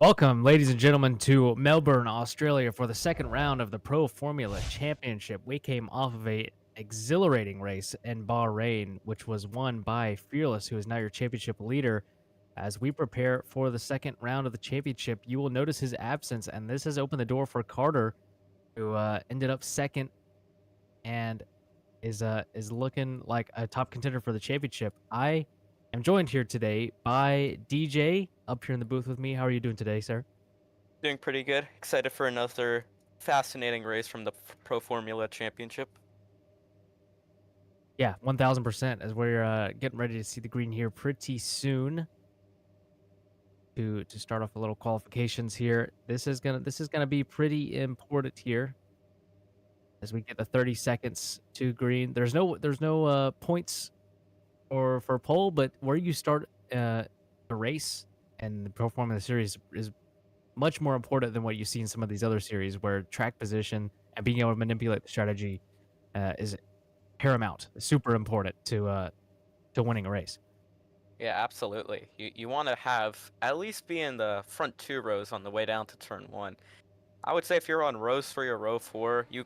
Welcome, ladies and gentlemen, to Melbourne, Australia for the second round of the Pro Formula Championship. We came off of a exhilarating race in Bahrain, which was won by Fearless, who is now your championship leader. As we prepare for the second round of the championship, you will notice his absence, and this has opened the door for Carter, who ended up second and is looking like a top contender for the championship. I am joined here today by DJ up here in the booth with me. How are you doing today, sir? Doing pretty good. Excited for another fascinating race from the Pro Formula Championship. Yeah, 1000%, as we're getting ready to see the green here pretty soon to start off a little qualifications here. This is gonna be pretty important here as we get the 30 seconds to green. There's no points or for pole, but where you start a race and the Pro Formula series is much more important than what you see in some of these other series where track position and being able to manipulate the strategy is paramount, super important to winning a race. Yeah, absolutely. You want to have at least be in the front two rows on the way down to turn one. I would say if you're on rows 3 or row 4, you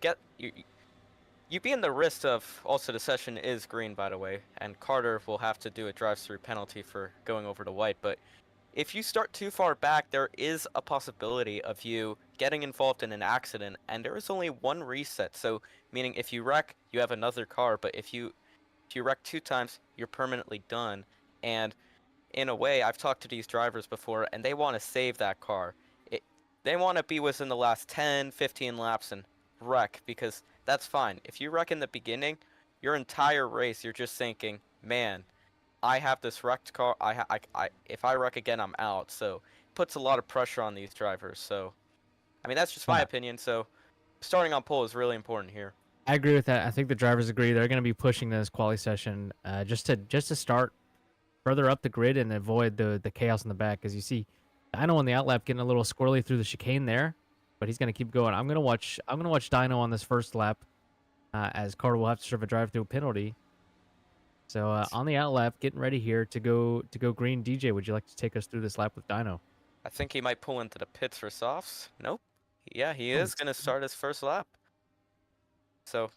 be in the risk of also the session is green, by the way, and Carter will have to do a drive-through penalty for going over to white, but if you start too far back, there is a possibility of you getting involved in an accident, and there is only one reset. So, meaning if you wreck, you have another car, but if you wreck 2 times, you're permanently done. And in a way, I've talked to these drivers before, and they want to save that car. It, they want to be within the last 10, 15 laps and wreck, because that's fine. If you wreck in the beginning, your entire race, you're just thinking, man, I have this wrecked car. If I wreck again, I'm out. So it puts a lot of pressure on these drivers. So, I mean, that's just my Yeah, opinion. So starting on pole is really important here. I agree with that. I think the drivers agree. They're going to be pushing this quali session just to start further up the grid and avoid the chaos in the back. As you see, Dino on the outlap getting a little squirrely through the chicane there, but he's going to keep going. I'm gonna watch Dino on this first lap as Carter will have to serve a drive through penalty. So on the outlap, getting ready here to go green. DJ, would you like to take us through this lap with Dino? I think he might pull into the pits for softs. Nope. Yeah, he Oh, is gonna start his first lap. So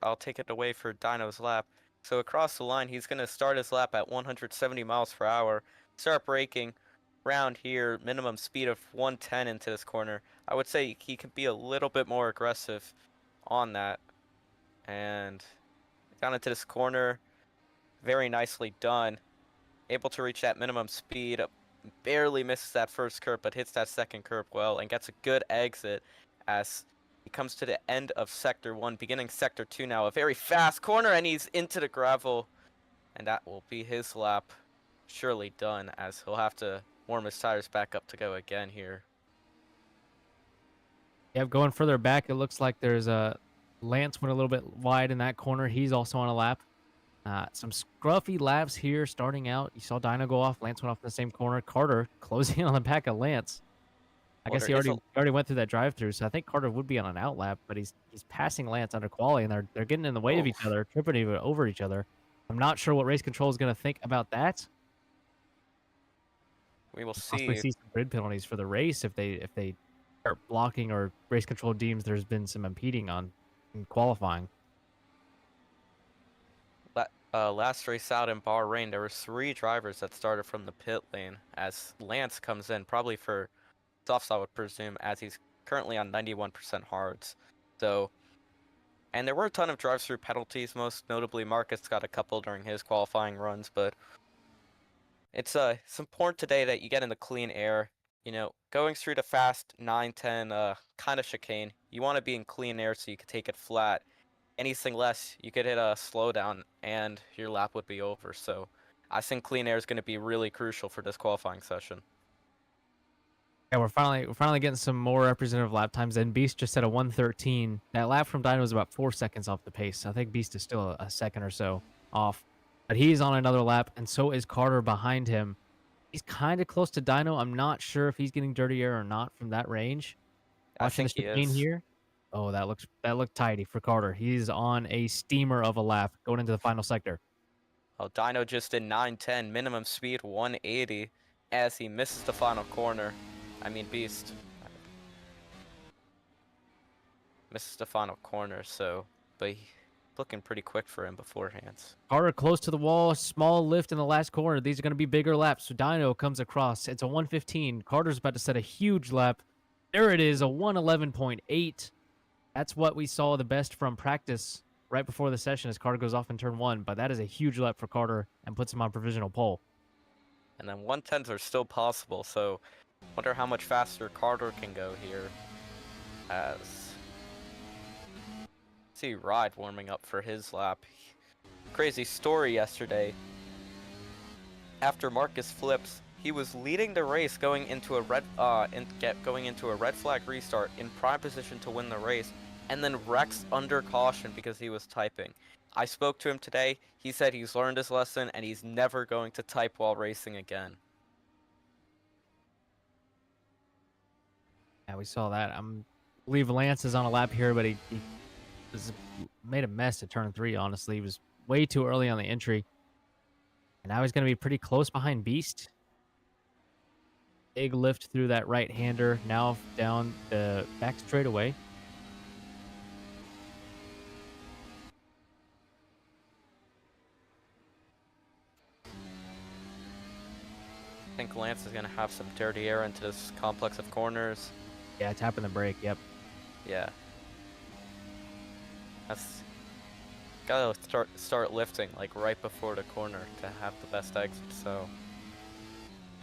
I'll take it away for Dino's lap. So across the line, he's gonna start his lap at 170 miles per hour. Start braking round here, minimum speed of 110 into this corner. I would say he can be a little bit more aggressive on that. And down into this corner, very nicely done. Able to reach that minimum speed, barely misses that first curb, but hits that second curb well and gets a good exit as he comes to the end of Sector 1, beginning Sector 2 now. A very fast corner, and he's into the gravel, and that will be his lap surely done, as he'll have to warm his tires back up to go again here. yeah, going further back, it looks like there's a Lance went a little bit wide in that corner. He's also on a lap. Some scruffy laps here starting out. You saw Dino go off. Lance went off in the same corner. Carter closing in on the back of Lance. I Well, guess there he is already went through that drive-through, so I think Carter would be on an outlap, but he's passing Lance under quali, and they're getting in the way of each oof. other, tripping even over each other. I'm not sure what race control is going to think about that. We will Possibly see. see some grid penalties for the race if they start blocking or race control deems there's been some impeding on in qualifying. Last race out in Bahrain, there were 3 drivers that started from the pit lane as Lance comes in, probably for softs, I would presume, as he's currently on 91% hards. So, and there were a ton of drive-through penalties, most notably Marcus got a couple during his qualifying runs, but it's important today that you get in the clean air. You know, going through the fast 9-10 kind of chicane, you want to be in clean air so you can take it flat. Anything less, you could hit a slowdown and your lap would be over. So I think clean air is going to be really crucial for this qualifying session. Yeah, we're finally getting some more representative lap times. And Beast just set a 113. That lap from Dino was about 4 seconds off the pace. I think Beast is still a second or so off, but he's on another lap, and so is Carter behind him. He's kind of close to Dino. I'm not sure if he's getting dirty air or not from that range. I Watching the think he chicane is. here. Oh, that looked tidy for Carter. He's on a steamer of a lap going into the final sector. Oh, Dino just did 9-10, minimum speed 180 as he misses the final corner. I mean, Beast misses the final corner, so, but looking pretty quick for him beforehand. Carter close to the wall, small lift in the last corner. These are going to be bigger laps. So Dino comes across. It's a 115. Carter's about to set a huge lap. There it is, a 111.8. That's what we saw the best from practice right before the session as Carter goes off in turn 1. But that is a huge lap for Carter and puts him on provisional pole. And then 110s are still possible, so wonder how much faster Carter can go here. As see Ride warming up for his lap. Crazy story yesterday. After Marcus flips, he was leading the race going into a red flag restart in prime position to win the race, and then wrecks under caution because he was typing. I spoke to him today. He said he's learned his lesson and he's never going to type while racing again. Yeah, we saw that. I believe Lance is on a lap here, but he made a mess at turn 3, honestly. He was way too early on the entry. And now he's going to be pretty close behind Beast. Big lift through that right-hander. Now down the back straightaway. I think Lance is going to have some dirty air into this complex of corners. Yeah, tapping the brake, yep. Yeah. That's gotta start lifting like right before the corner to have the best exit. So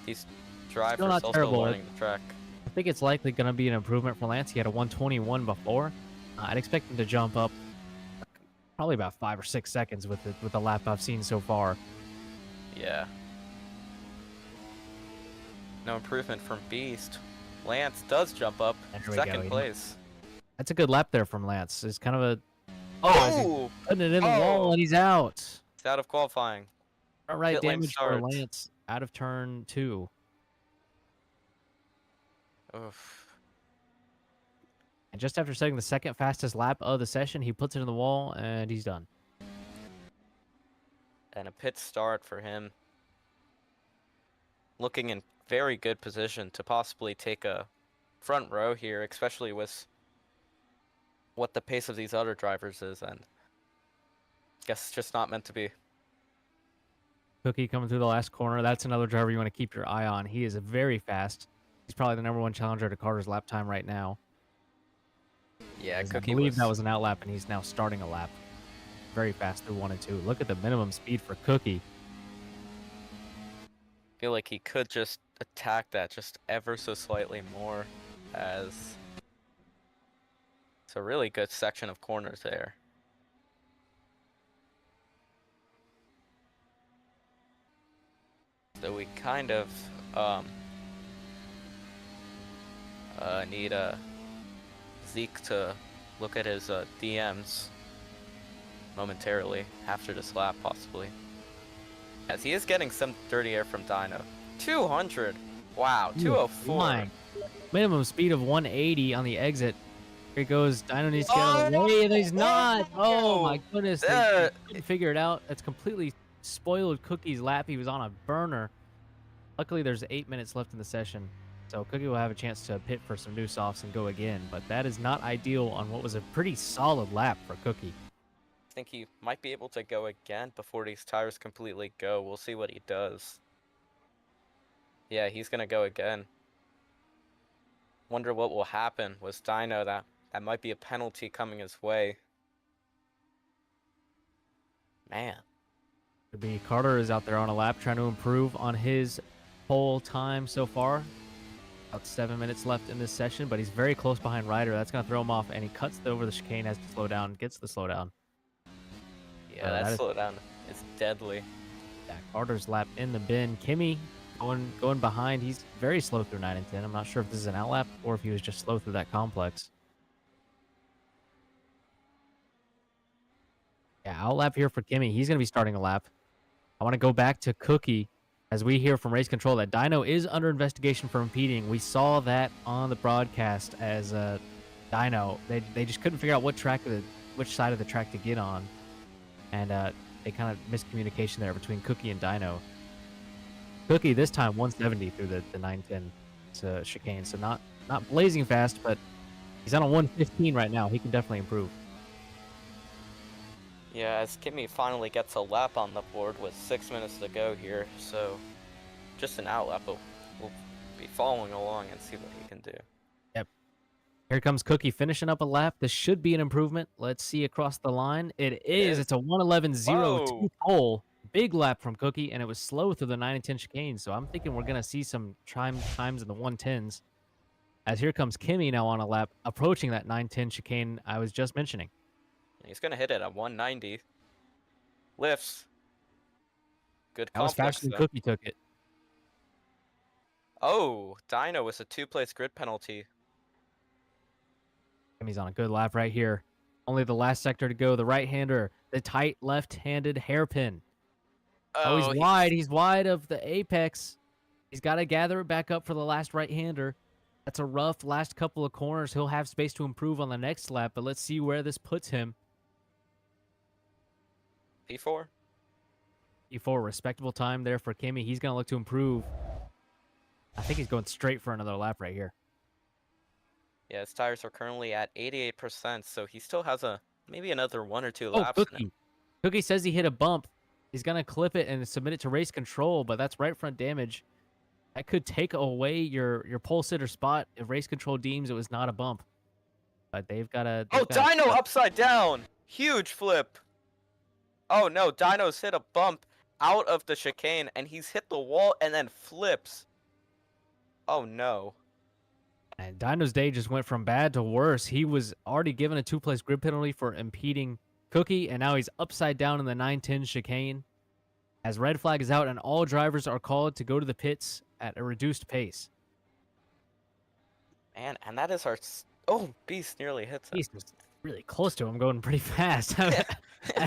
these drivers also terrible. learning the track. I think it's likely going to be an improvement for Lance. He had a 121 before. I'd expect him to jump up probably about 5 or 6 seconds with the lap I've seen so far. Yeah. No improvement from Beast. Lance does jump up. Second place. That's a good lap there from Lance. It's kind of a... Oh! Putting it in the wall, and he's out. It's out of qualifying. All right, damage for Lance out of turn 2. Oof. And just after setting the second fastest lap of the session, he puts it in the wall, and he's done. And a pit start for him. Looking in very good position to possibly take a front row here, especially with what the pace of these other drivers is, and I guess it's just not meant to be. Cookie coming through the last corner. That's another driver you want to keep your eye on. He is very fast. He's probably the #1 challenger to Carter's lap time right now. Yeah, Cookie I believe that was an out lap, and he's now starting a lap. Very fast through 1 and 2. Look at the minimum speed for Cookie. I feel like he could just attack that just ever so slightly more, as it's a really good section of corners there. So we kind of need Zeke to look at his DMs momentarily after this lap, possibly. As he is getting some dirty air from Dino. 200. Wow, 204. Minimum speed of 180 on the exit. Here he goes. Dino needs to get out of the way, and he's not. Oh, my goodness. They couldn't figure it out. That's completely spoiled Cookie's lap. He was on a burner. Luckily, there's 8 minutes left in the session, so Cookie will have a chance to pit for some new softs and go again, but that is not ideal on what was a pretty solid lap for Cookie. I think he might be able to go again before these tires completely go. We'll see what he does. Yeah, he's going to go again. Wonder what will happen with Dino. That might be a penalty coming his way. Man. Could be Carter is out there on a lap trying to improve on his whole time so far. About 7 minutes left in this session, but he's very close behind Ryder. That's going to throw him off, and he cuts over the chicane, has to slow down, gets the slowdown. Yeah, that slowdown is deadly. Yeah, Carter's lap in the bin. Kimmy going behind. He's very slow through 9 and 10. I'm not sure if this is an outlap or if he was just slow through that complex. Yeah, outlap here for Kimmy. He's going to be starting a lap. I want to go back to Cookie as we hear from Race Control that Dino is under investigation for impeding. We saw that on the broadcast as Dino. They just couldn't figure out which side of the track to get on. And they kind of miscommunication there between Cookie and Dino. Cookie this time 170 through the 910. chicane. So not blazing fast, but he's on a 115 right now. He can definitely improve. Yeah, as Kimmy finally gets a lap on the board with 6 minutes to go here, so just an out lap, but we'll be following along and see what he can do. Yep. Here comes Cookie finishing up a lap. This should be an improvement. Let's see across the line. It It is. is. It's a 111.02 Whoa! pole. Big lap from Cookie, and it was slow through the 9 and 10 chicane. So I'm thinking we're gonna see some times in the 110s. As here comes Kimmy now on a lap, approaching that 9-10 chicane I was just mentioning. He's gonna hit it at 190. Lifts. Good That was complex faster than though. Cookie took it. Oh, Dino with a 2-place grid penalty. Kimmy's on a good lap right here. Only the last sector to go. The right-hander, the tight left-handed hairpin. Oh, he's Oh, wide. He's wide of the apex. He's got to gather it back up for the last right-hander. That's a rough last couple of corners. He'll have space to improve on the next lap, but let's see where this puts him. P4? P4, respectable time there for Kimmy. He's going to look to improve. I think he's going straight for another lap right here. Yeah, his tires are currently at 88%, so he still has maybe another 1 or 2 Oh, laps in him. Cookie. Cookie says he hit a bump. He's going to clip it and submit it to race control, but that's right front damage. That could take away your pole sitter spot if race control deems it was not a bump. But they've got to... Oh, Dino upside down! Huge flip! Oh no, Dino's hit a bump out of the chicane, and he's hit the wall and then flips. Oh no. And Dino's day just went from bad to worse. He was already given a 2-place grid penalty for impeding Cookie, and now he's upside down in the 9-10 chicane. As red flag is out, and all drivers are called to go to the pits at a reduced pace. Man, and that is our... Oh, Beast nearly hits him. He's just really close to him, going pretty fast. That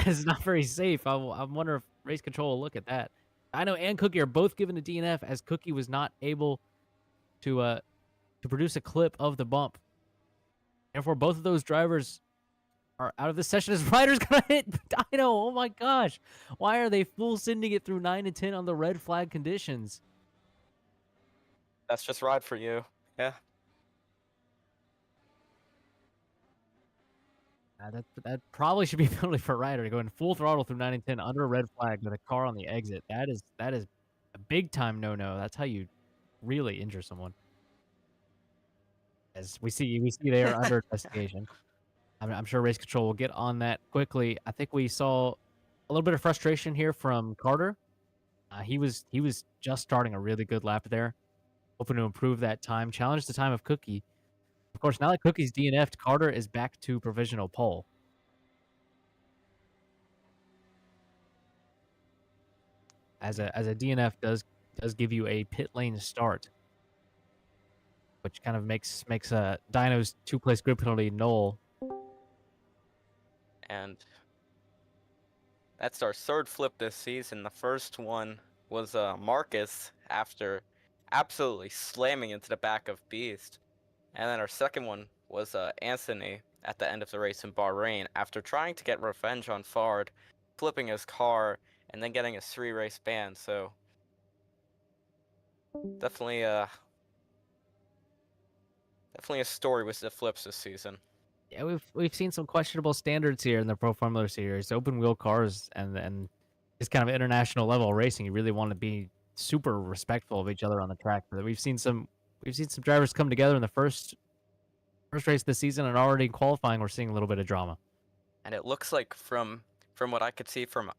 is not very safe. I wonder if race control will look at that. Dino and Cookie are both given a DNF, as Cookie was not able to produce a clip of the bump. Therefore, both of those drivers are out of the session as Ryder's gonna hit Dino. Oh my gosh. Why are they full sending it through 9 and 10 on the red flag conditions? That's just ride for you. Yeah. That probably should be a penalty for Ryder, going full throttle through 9 and 10 under a red flag with a car on the exit. That is a big time no-no. That's how you really injure someone. As we see they are under investigation. I'm sure race control will get on that quickly. I think we saw a little bit of frustration here from Carter. He was just starting a really good lap there, hoping to improve that time, challenge the time of Cookie. Of course, now that Cookie's DNF'd, Carter is back to provisional pole. As a DNF does give you a pit lane start, which kind of makes Dino's 2-place grid penalty null. And that's our 3rd flip this season. The first one was Marcus after absolutely slamming into the back of Beast. And then our second one was Anthony at the end of the race in Bahrain after trying to get revenge on Fard, flipping his car, and then getting a 3-race ban. So definitely a story with the flips this season. Yeah, we've seen some questionable standards here in the Pro Formula Series. Open wheel cars and this kind of international level racing. You really want to be super respectful of each other on the track. But we've seen some drivers come together in the first race of the season, and already in qualifying we're seeing a little bit of drama. And it looks like from what I could see from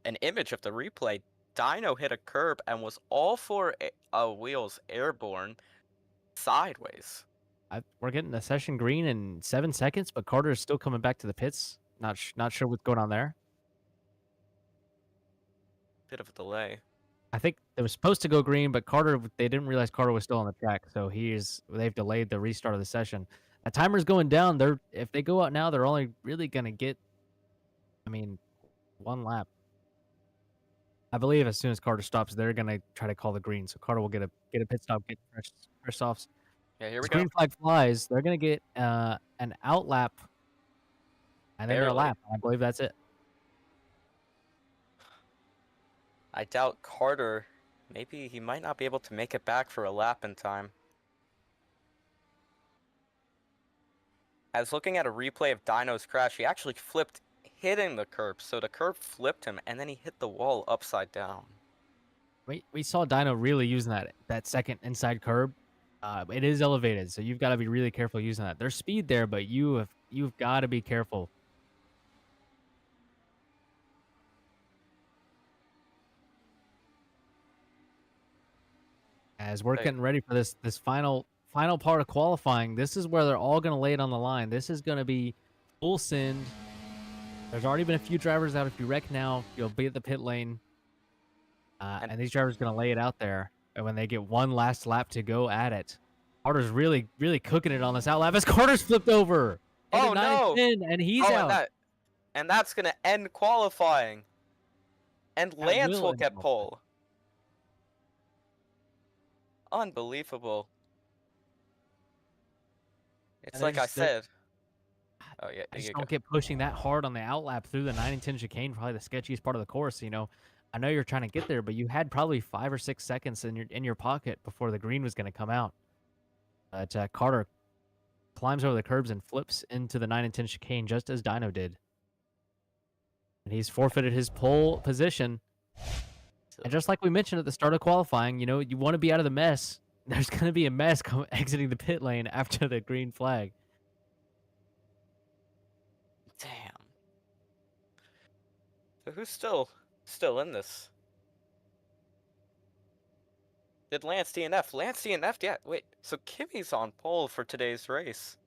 an image of the replay, Dino hit a curb and was all 4 wheels airborne sideways. We're getting the session green in 7 seconds, but Carter is still coming back to the pits. Not sure what's going on there. Bit of a delay. I think it was supposed to go green, but they didn't realize Carter was still on the track, so they've delayed the restart of the session. The timer's going down. If they go out now, they're only really gonna get, 1 lap. I believe as soon as Carter stops, they're gonna try to call the green, so Carter will get a pit stop, get fresh softs. Yeah, here we As go. green flag flies, they're gonna get an out lap, and then their lap. I believe that's it. I doubt Carter. Maybe he might not be able to make it back for a lap in time. As looking at a replay of Dino's crash, he actually flipped, hitting the curb. So the curb flipped him, and then he hit the wall upside down. We saw Dino really using that second inside curb. It is elevated, so you've got to be really careful using that. There's speed there, but you've got to be careful. As we're Hey, getting ready for this final part of qualifying, this is where they're all going to lay it on the line. This is going to be full send. There's already been a few drivers out. If you wreck now, you'll be at the pit lane. and And these drivers are going to lay it out there. And when they get one last lap to go at it, Carter's really, really cooking it on this out lap as Carter's flipped over into oh 9 and no! 10, and he's Oh, out. and that's gonna end qualifying. And That Lance will will end get qualifying. pole. Unbelievable. It's And like I they're said. Oh yeah, I there just you go. don't get pushing that hard on the out lap through the 9 and 10 chicane, probably the sketchiest part of the course. I know you're trying to get there, but you had probably 5 or 6 seconds in your pocket before the green was going to come out. But Carter climbs over the curbs and flips into the 9 and 10 chicane just as Dino did. And he's forfeited his pole position. So, And just like we mentioned at the start of qualifying, you want to be out of the mess. There's going to be a mess exiting the pit lane after the green flag. damn. So who's still in this? Did Lance DNF? Lance DNF'd? Yeah, wait. So Kimmy's on pole for today's race.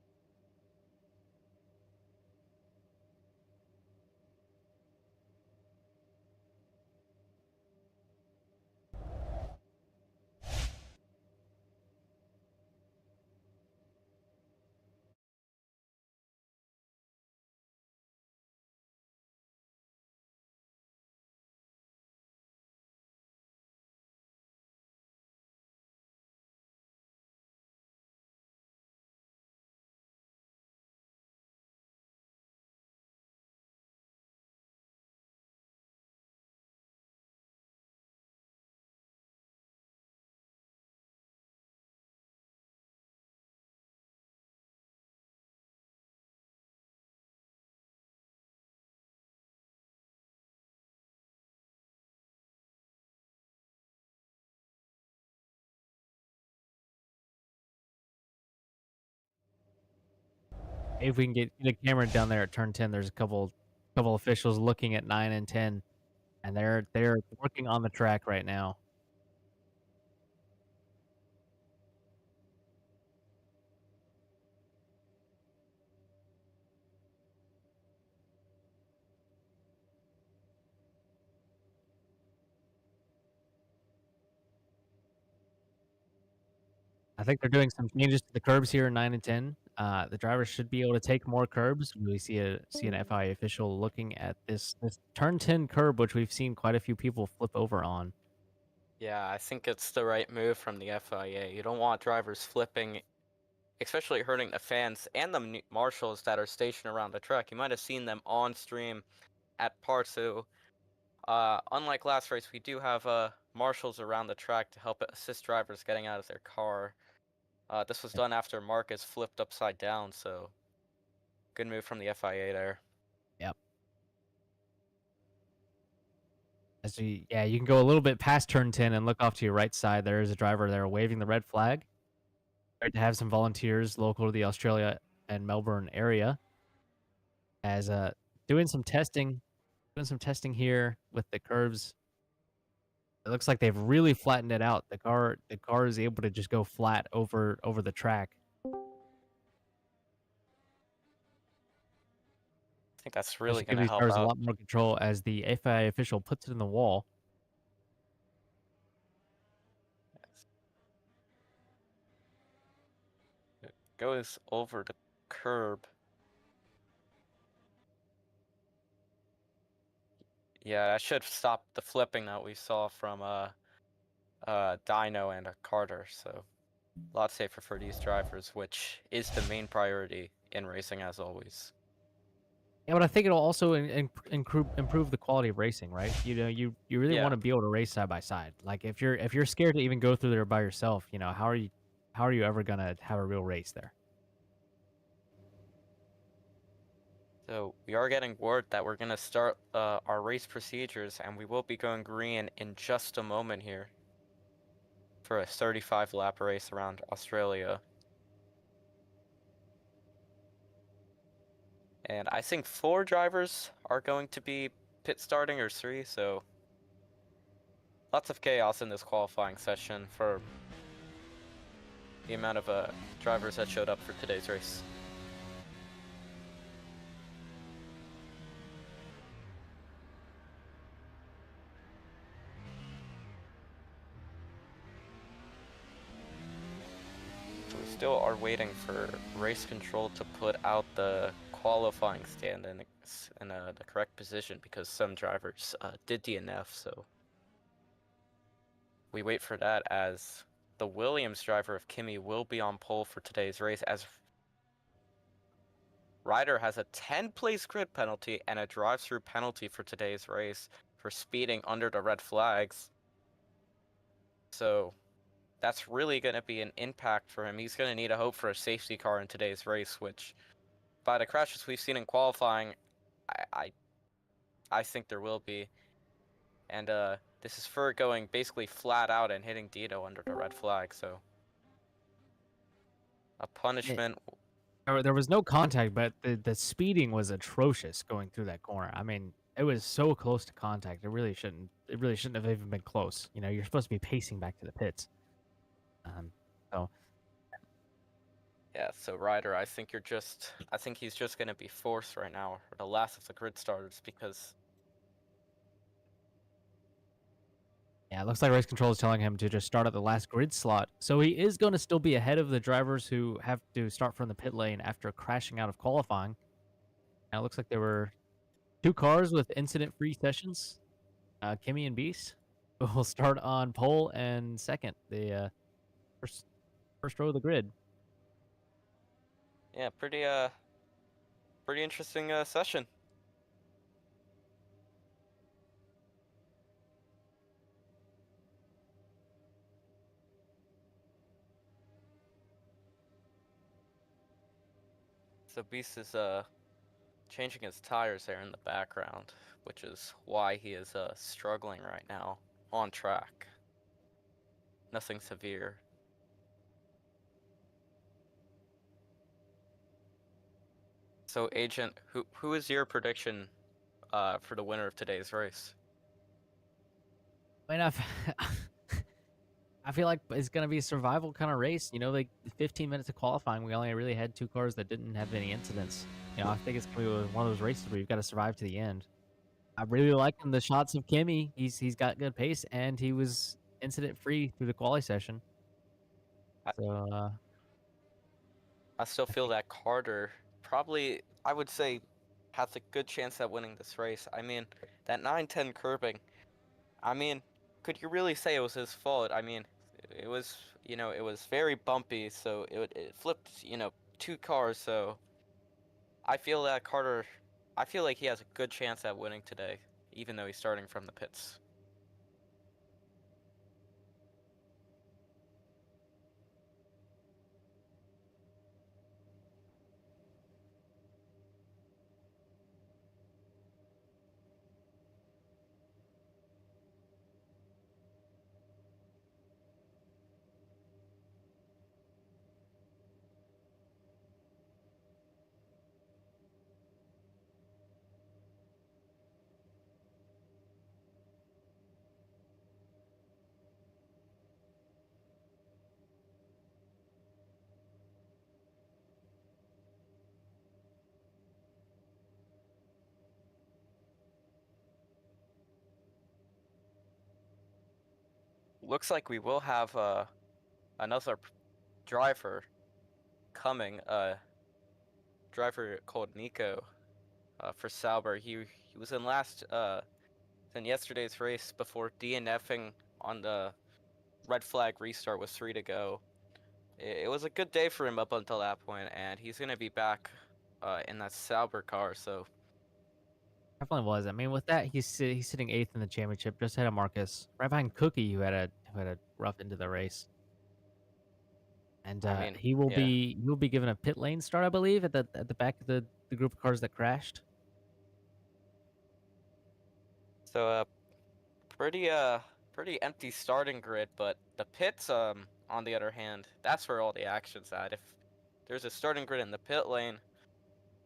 If we can get the camera down there at turn 10, there's a couple officials looking at 9 and 10, and they're working on the track right now. I think they're doing some changes to the curbs here in 9 and 10. The drivers should be able to take more curbs. We see an FIA official looking at this turn 10 curb, which we've seen quite a few people flip over on. Yeah, I think it's the right move from the FIA. You don't want drivers flipping, especially hurting the fans and the marshals that are stationed around the track. You might have seen them on stream at part 2. Unlike last race, we do have marshals around the track to help assist drivers getting out of their car. This was done after Marcus flipped upside down, so good move from the FIA there. Yep. Yeah, you can go a little bit past turn 10 and look off to your right side. There is a driver there waving the red flag. Great to have some volunteers local to the Australia and Melbourne area as doing some testing here with the curves. It looks like they've really flattened it out. The car is able to just go flat over the track. I think that's That really should give going to these help drivers a out. lot more control as the FIA official puts it in the wall. It goes over the curb. Yeah, that should stop the flipping that we saw from Dino and Carter. So a lot safer for these drivers, which is the main priority in racing as always. Yeah, but I think it'll also improve the quality of racing, right? You really Yeah. want to be able to race side by side. Like if you're scared to even go through there by yourself, how are you ever gonna have a real race there? So we are getting word that we're gonna start our race procedures, and we will be going green in just a moment here for a 35 lap race around Australia. And I think 4 drivers are going to be pit starting, or 3, so lots of chaos in this qualifying session for the amount of drivers that showed up for today's race. So we still are waiting for race control to put out the qualifying stand in the correct position, because some drivers did DNF, so we wait for that, as the Williams driver of Kimi will be on pole for today's race, as Ryder has a 10-place grid penalty and a drive-through penalty for today's race for speeding under the red flags. So that's really going to be an impact for him. He's going to need a hope for a safety car in today's race, which, by the crashes we've seen in qualifying, I, I think there will be. And this is for going basically flat out and hitting Dito under the red flag, so a It, punishment. there was no contact, but the speeding was atrocious going through that corner. I mean, it was so close to contact. It really shouldn't have even been close. You know, you're supposed to be pacing back to the pits. Um, so Yeah, so Ryder, I think he's just going to be fourth right now, or the last of the grid starters, because yeah, it looks like race control is telling him to just start at the last grid slot. So he is going to still be ahead of the drivers who have to start from the pit lane after crashing out of qualifying. Now it looks like there were two cars with incident-free sessions. Kimmy and Beast will start on pole and second, the first first row of the grid. yeah, pretty interesting session. So Beast is changing his tires there in the background, which is why he is struggling right now on track. Nothing severe. So Agent, who is your prediction for the winner of today's race? I mean, I feel like it's gonna be a survival kind of race. You know, like 15 minutes of qualifying, we only really had two cars that didn't have any incidents. You know, I think it's gonna be one of those races where you've got to survive to the end. I'm really liking the shots of Kimmy. He's got good pace, and he was incident free through the quali session. I, So I still I feel think that Carter probably, I would say, has a good chance at winning this race. I mean, that 9-10 curbing, I mean, could you really say it was his fault? I mean, it was, it was very bumpy, so it flipped, 2 cars, so I feel that Carter, I feel like he has a good chance at winning today, even though he's starting from the pits. Looks like we will have another driver coming, driver called Nico, for Sauber. He was in yesterday's race before DNFing on the red flag restart with 3 to go. It was a good day for him up until that point, and he's gonna be back in that Sauber car. So definitely was. I mean, with that, he's sitting eighth in the championship, just ahead of Marcus, right behind Cookie, who had a rough into the race. And I mean, he will yeah, be given a pit lane start, I believe, at the back of the the group of cars that crashed? So pretty pretty empty starting grid, but the pits on the other hand, that's where all the action's at. If there's a starting grid in the pit lane,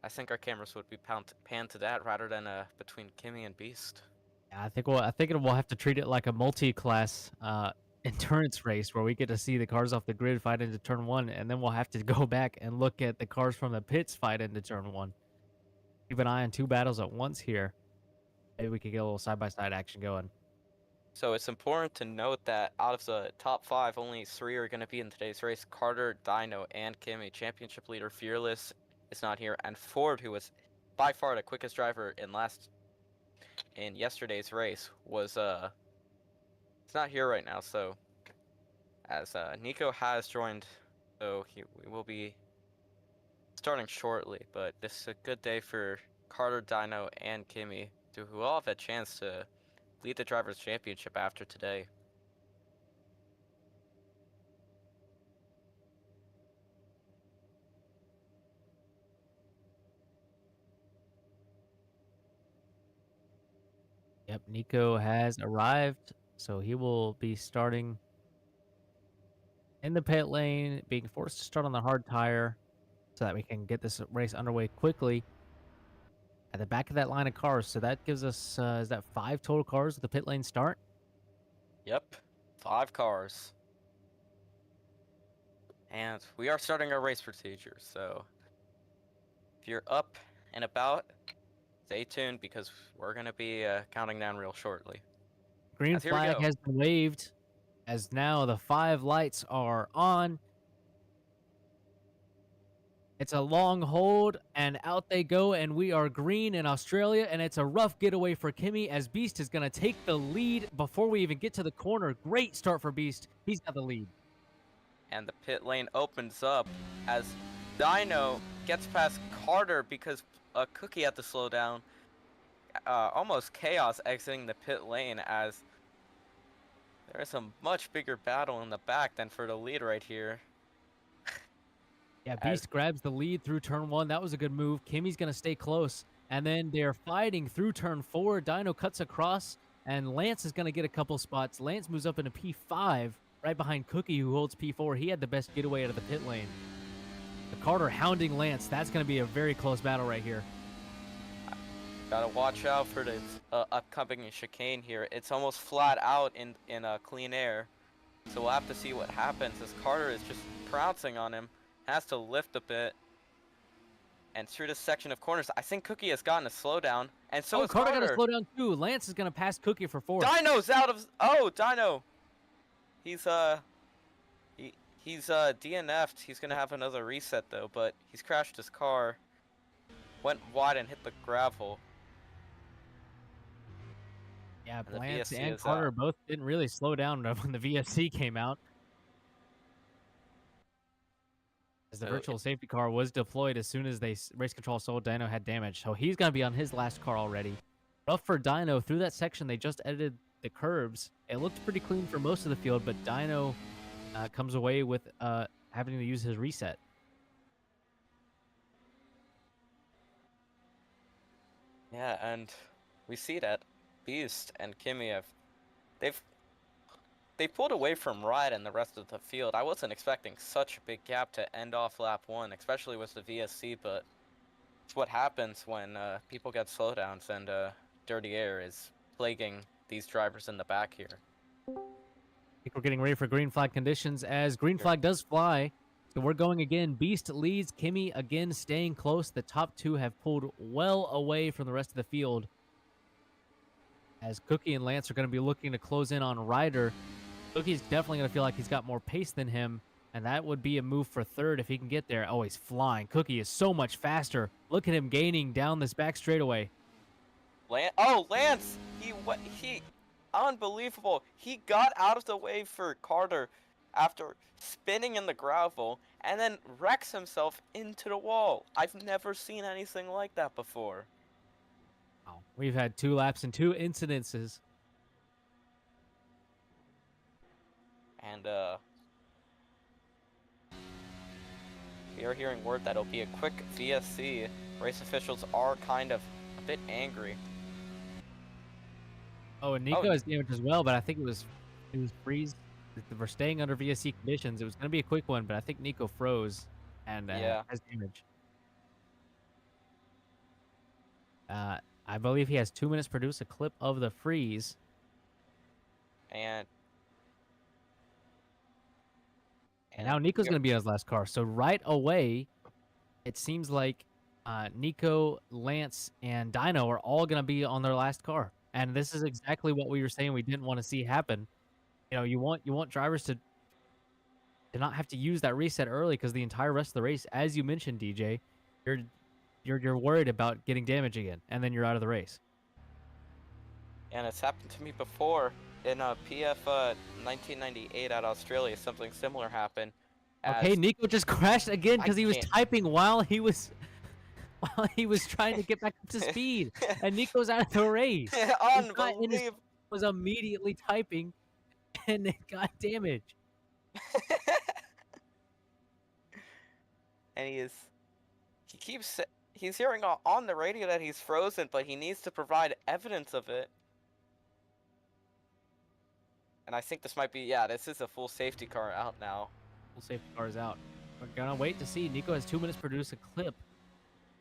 I think our cameras would be panned to that rather than between Kimmy and Beast. Yeah, we'll have to treat it like a multi-class endurance race where we get to see the cars off the grid fight into turn one, and then we'll have to go back and look at the cars from the pits fight into turn one. Keep an eye on two battles at once here. Maybe we could get a little side-by-side action going. So it's important to note that out of the top 5, only 3 are going to be in today's race. Carter, Dino, and Kimmy. Championship leader Fearless is not here, and Ford, who was by far the quickest driver in yesterday's race, was it's not here right now. So as Nico has joined, so we will be starting shortly. But this is a good day for Carter, Dino, and Kimmy, who all have a chance to lead the Drivers' Championship after today. Yep, Nico has arrived, so he will be starting in the pit lane, being forced to start on the hard tire so that we can get this race underway quickly at the back of that line of cars. So that gives us, is that 5 total cars at the pit lane start? Yep, 5 cars. And we are starting our race procedure, so if you're up and about, stay tuned because we're going to be counting down real shortly. Green Here we flag go. has been waved as now the 5 lights are on. It's a long hold, and out they go, and we are green in Australia, and it's a rough getaway for Kimmy as Beast is going to take the lead before we even get to the corner. Great start for Beast. He's got the lead. And the pit lane opens up as Dino gets past Carter because Cookie had to slow down. Almost chaos exiting the pit lane as there is a much bigger battle in the back than for the lead right here. Yeah, Beast grabs the lead through turn 1. That was a good move. Kimmy's going to stay close. And then they're fighting through turn 4. Dino cuts across, and Lance is going to get a couple spots. Lance moves up into P5, right behind Cookie, who holds P4. He had the best getaway out of the pit lane. The Carter hounding Lance. That's going to be a very close battle right here. Gotta watch out for this upcoming chicane here. It's almost flat out in clean air. So we'll have to see what happens as Carter is just pouncing on him. Has to lift a bit. And through this section of corners, I think Cookie has gotten a slowdown. And so is Carter got to Carter. slow down too. Lance is going to pass Cookie for 4th. Dino's out of... Oh, Dino. He's DNF'd. He's going to have another reset though, but he's crashed his car. Went wide and hit the gravel. Yeah, And Lance and Carter both didn't really slow down when the VSC came out. As the virtual safety car was deployed as soon as race control saw Dino had damage. So he's going to be on his last car already. Rough for Dino. Through that section, they just edited the curbs. It looked pretty clean for most of the field, but Dino comes away with having to use his reset. Yeah, and we see that Beast and Kimmy they pulled away from Riot and the rest of the field. I wasn't expecting such a big gap to end off lap 1, especially with the VSC, but it's what happens when people get slowdowns and dirty air is plaguing these drivers in the back here. I think we're getting ready for green flag conditions as green flag does fly. So we're going again. Beast leads. Kimmy again staying close. The top 2 have pulled well away from the rest of the field, as Cookie and Lance are going to be looking to close in on Ryder. Cookie's definitely going to feel like he's got more pace than him, and that would be a move for 3rd if he can get there. Oh, he's flying. Cookie is so much faster. Look at him gaining down this back straightaway. Lance! He unbelievable. He got out of the way for Carter after spinning in the gravel and then wrecks himself into the wall. I've never seen anything like that before. Wow. We've had 2 laps and 2 incidences. And we are hearing word that it'll be a quick VSC Race officials are kind of a bit angry. Oh, and Oh, Nico has damage as well, but I think it was freeze. We're staying under VSC conditions. It was gonna be a quick one, but I think Nico froze and yeah. has damage. I believe he has 2 minutes to produce a clip of the freeze. And And now and Nico's we are, gonna be on his last car. So right away, it seems like Nico, Lance, and Dino are all gonna be on their last car. And this is exactly what we were saying we didn't want to see happen. You know, you want drivers to not have to use that reset early because the entire rest of the race, as you mentioned, DJ, you're you're worried about getting damage again, and then you're out of the race. and it's happened to me before in PF 1998 at Australia. Something similar happened. Okay, As Nico just crashed again I because he was can't. typing while he was while he was trying to get back up to speed, and Nico's out of the race. He got in his Unbelievable. was immediately typing, and it got damage. And he keeps he's hearing on the radio that he's frozen, but he needs to provide evidence of it. And I think this might be, yeah, this is a full safety car out now. Full safety car is out. We're gonna wait to see. Nico has 2 minutes to produce a clip.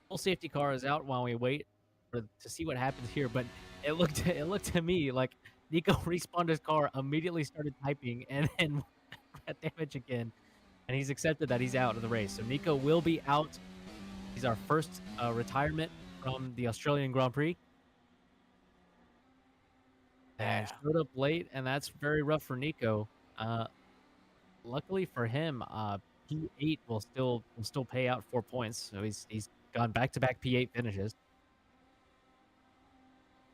Full safety car is out while we wait to see what happens here. But it looked to me like Nico respawned his car, immediately started typing, and then got damage again. And he's accepted that he's out of the race. So Nico will be out. He's our first retirement from the Australian Grand Prix. And Yeah. showed up late, and that's very rough for Nico. Luckily for him, P8 will still pay out 4 points. So he's gone back-to-back P8 finishes.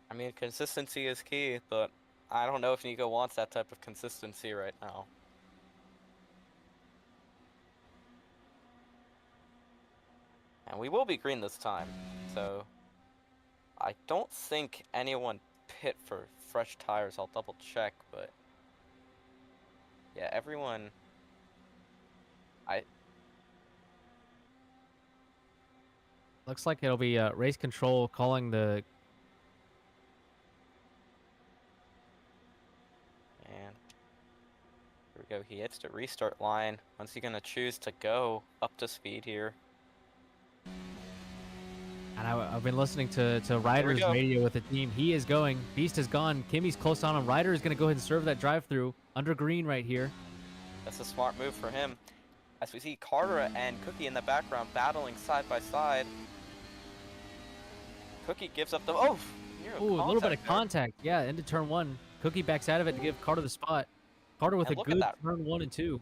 I mean, consistency is key, but I don't know if Nico wants that type of consistency right now. And we will be green this time, so I don't think anyone pit for fresh tires. I'll double check, but yeah, everyone. Looks like it'll be race control calling the. And here we go. He hits the restart line. When's he gonna choose to go up to speed here? And I've been listening to Ryder's go. radio with the team. He is going. Beast is gone. Kimmy's close on him. Ryder is going to go ahead and serve that drive-through under green right here. That's a smart move for him. As we see Carter and Cookie in the background battling side by side. Cookie gives up the Ooh, a little bit of there. contact. Yeah, into turn one. Cookie backs out of it to give Carter the spot. Carter with And a look at good that. turn 1 and 2.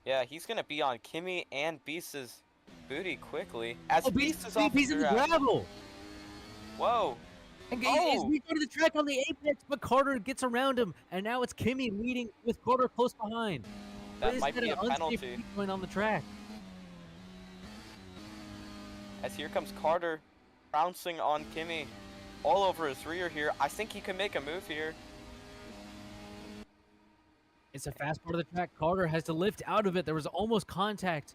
Yeah, he's gonna be on Kimmy and Beast's booty quickly. As Oh, Beast is off Beast the in the track. gravel. Whoa. And Oh! we go to the track on the apex, but Carter gets around him, and now it's Kimmy leading with Carter close behind. That might be a penalty. Going on the track. As here comes Carter bouncing on Kimmy all over his rear here. I think he can make a move here. It's a fast part of the track. Carter has to lift out of it. There was almost contact.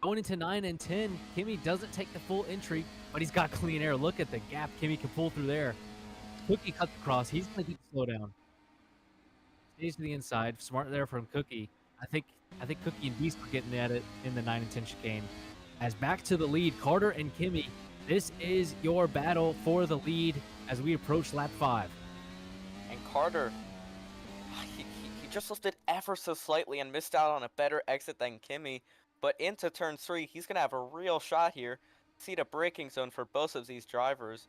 Going into 9 and 10, Kimmy doesn't take the full entry, but he's got clean air. Look at the gap Kimmy can pull through there. Cookie cuts across. He's going to get the slowdown. Stays to the inside. Smart there from Cookie. I think Cookie and Beast were getting at it in the 9 and 10 chicane. As back to the lead, Carter and Kimmy. This is your battle for the lead as we approach lap 5. And Carter, he just lifted ever so slightly and missed out on a better exit than Kimmy. But into turn 3, he's going to have a real shot here. See the braking zone for both of these drivers.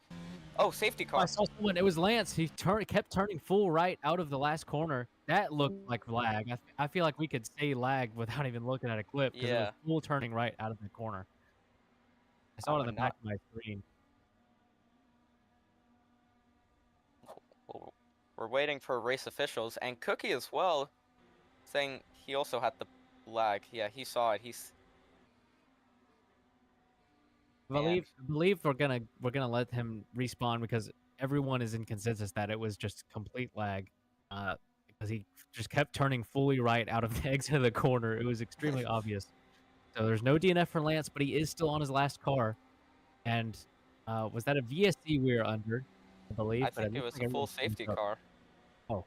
Oh, safety car. I saw someone. It was Lance. He kept turning full right out of the last corner. That looked like lag. I feel like we could say lag without even looking at a clip because it was full turning right out of the corner. I saw it on the back of my screen. We're waiting for race officials and Cookie as well, saying he also had the lag. Yeah, he saw it. I believe we're gonna let him respawn because everyone is in consensus that it was just complete lag, because he just kept turning fully right out of the exit of the corner. It was extremely obvious. So there's no DNF for Lance, but he is still on his last car. And was that a VSC we were under, I believe? I But think it it looks was like a full everyone's cleaned safety up. car. Oh,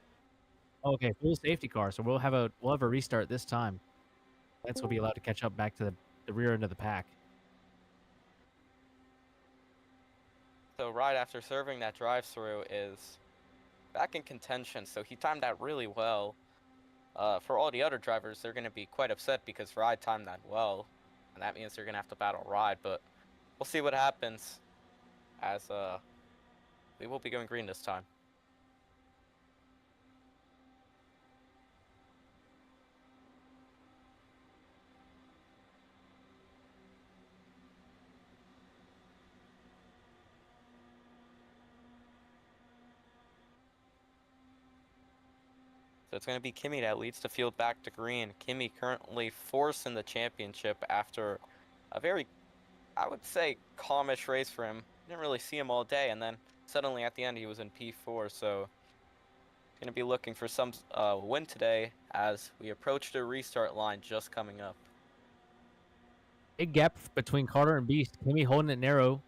okay, full safety car. So we'll have a restart this time. Lance will be allowed to catch up back to the rear end of the pack. So right after serving that drive-through is back in contention, so he timed that really well. For all the other drivers, they're going to be quite upset because Ride timed that well, and that means they're going to have to battle Ride, but we'll see what happens as we will be going green this time. So it's going to be Kimi that leads the field back to green. Kimi currently fourth in the championship after a very, I would say, calmish race for him. Didn't really see him all day, and then suddenly at the end he was in P4, so going to be looking for some win today as we approach the restart line just coming up. Big gap between Carter and Beast. Kimi holding it narrow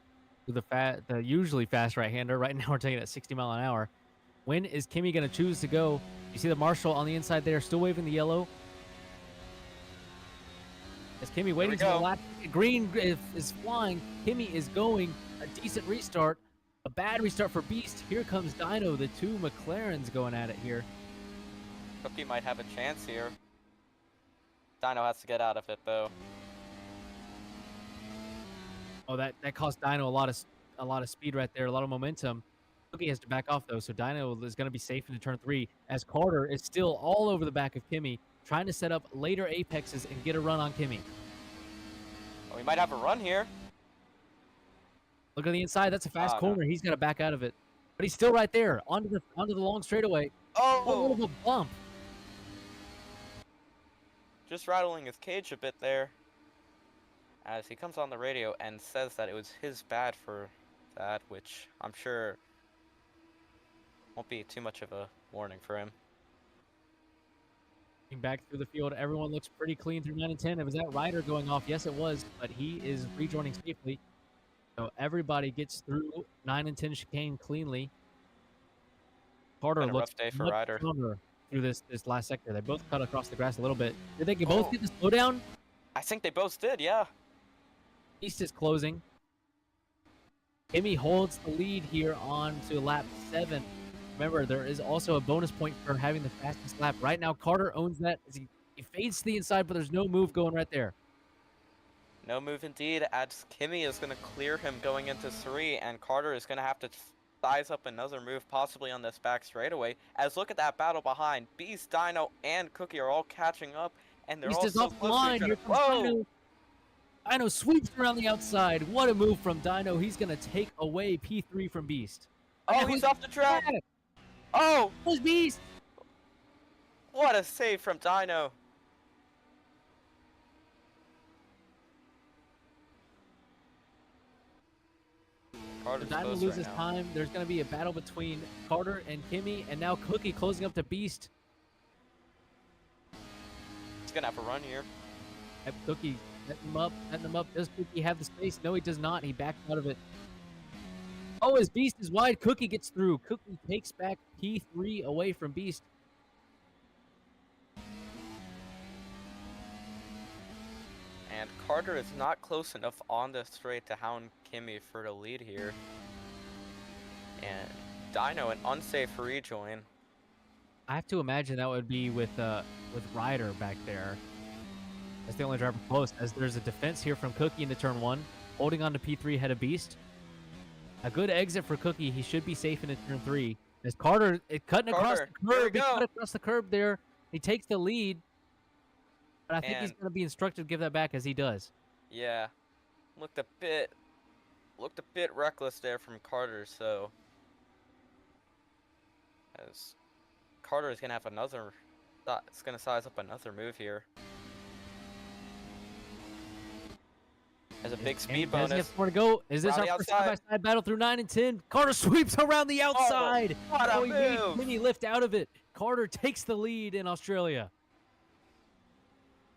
to the usually fast right-hander. Right now we're taking it at 60 mile an hour. When is Kimi going to choose to go? You see the marshal on the inside there still waving the yellow. As Kimi waiting to the lap. Green is flying. Kimi is going. A decent restart. A bad restart for Beast. Here comes Dino. The two McLarens going at it here. Cookie might have a chance here. Dino has to get out of it though. Oh, that cost Dino a lot of speed right there, a lot of momentum. Cookie has to back off though, so Dino is going to be safe into turn 3 as Carter is still all over the back of Kimi, trying to set up later apexes and get a run on Kimi. Oh, we might have a run here. Look at the inside. That's a fast corner. No. He's got to back out of it, but he's still right there onto the long straightaway. Oh, a bump! Just rattling his cage a bit there, as he comes on the radio and says that it was his bad for that, which I'm sure won't be too much of a warning for him. Back through the field, everyone looks pretty clean through 9 and 10. Was that Ryder going off? Yes, it was, but he is rejoining safely. So everybody gets through 9 and 10 chicane cleanly. Carter looks rough day for Ryder through this last sector. They both cut across the grass a little bit. Did they both get the slowdown? I think they both did, yeah. East is closing. Kimi holds the lead here on to lap 7. Remember, there is also a bonus point for having the fastest lap. Right now, Carter owns that as he fades to the inside, but there's no move going right there. No move indeed, as Kimi is going to clear him going into 3, and Carter is going to have to size up another move, possibly on this back straightaway. As look at that battle behind. Beast, Dino, and Cookie are all catching up, and they're all so close to each other. Whoa! Dino sweeps around the outside. What a move from Dino. He's going to take away P3 from Beast. Oh, he's off the track. Oh! It was Beast. What a save from Dino. Dino loses time. There's going to be a battle between Carter and Kimi, and now Cookie closing up to Beast. He's going to have a run here. Cookie setting him up. Does Cookie have the space? No, he does not. He backed out of it. Oh, as Beast is wide, Cookie gets through. Cookie takes back P3 away from Beast. And Carter is not close enough on the straight to hound Kimi for the lead here. And Dino, an unsafe rejoin. I have to imagine that would be with Ryder back there. That's the only driver close, as there's a defense here from Cookie into turn 1, holding on to P3 ahead of Beast. A good exit for Cookie. He should be safe into turn 3. As Carter cutting across the curb. He cut across the curb there. He takes the lead. But I think he's going to be instructed to give that back as he does. Yeah. Looked a bit reckless there from Carter, so as Carter is going to have another, it's going to size up another move here. Has a big speed bonus. Has more to go. Is this our first side-by-side battle through 9 and 10? Carter sweeps around the outside. Oh, what a move! Mini lift out of it. Carter takes the lead in Australia.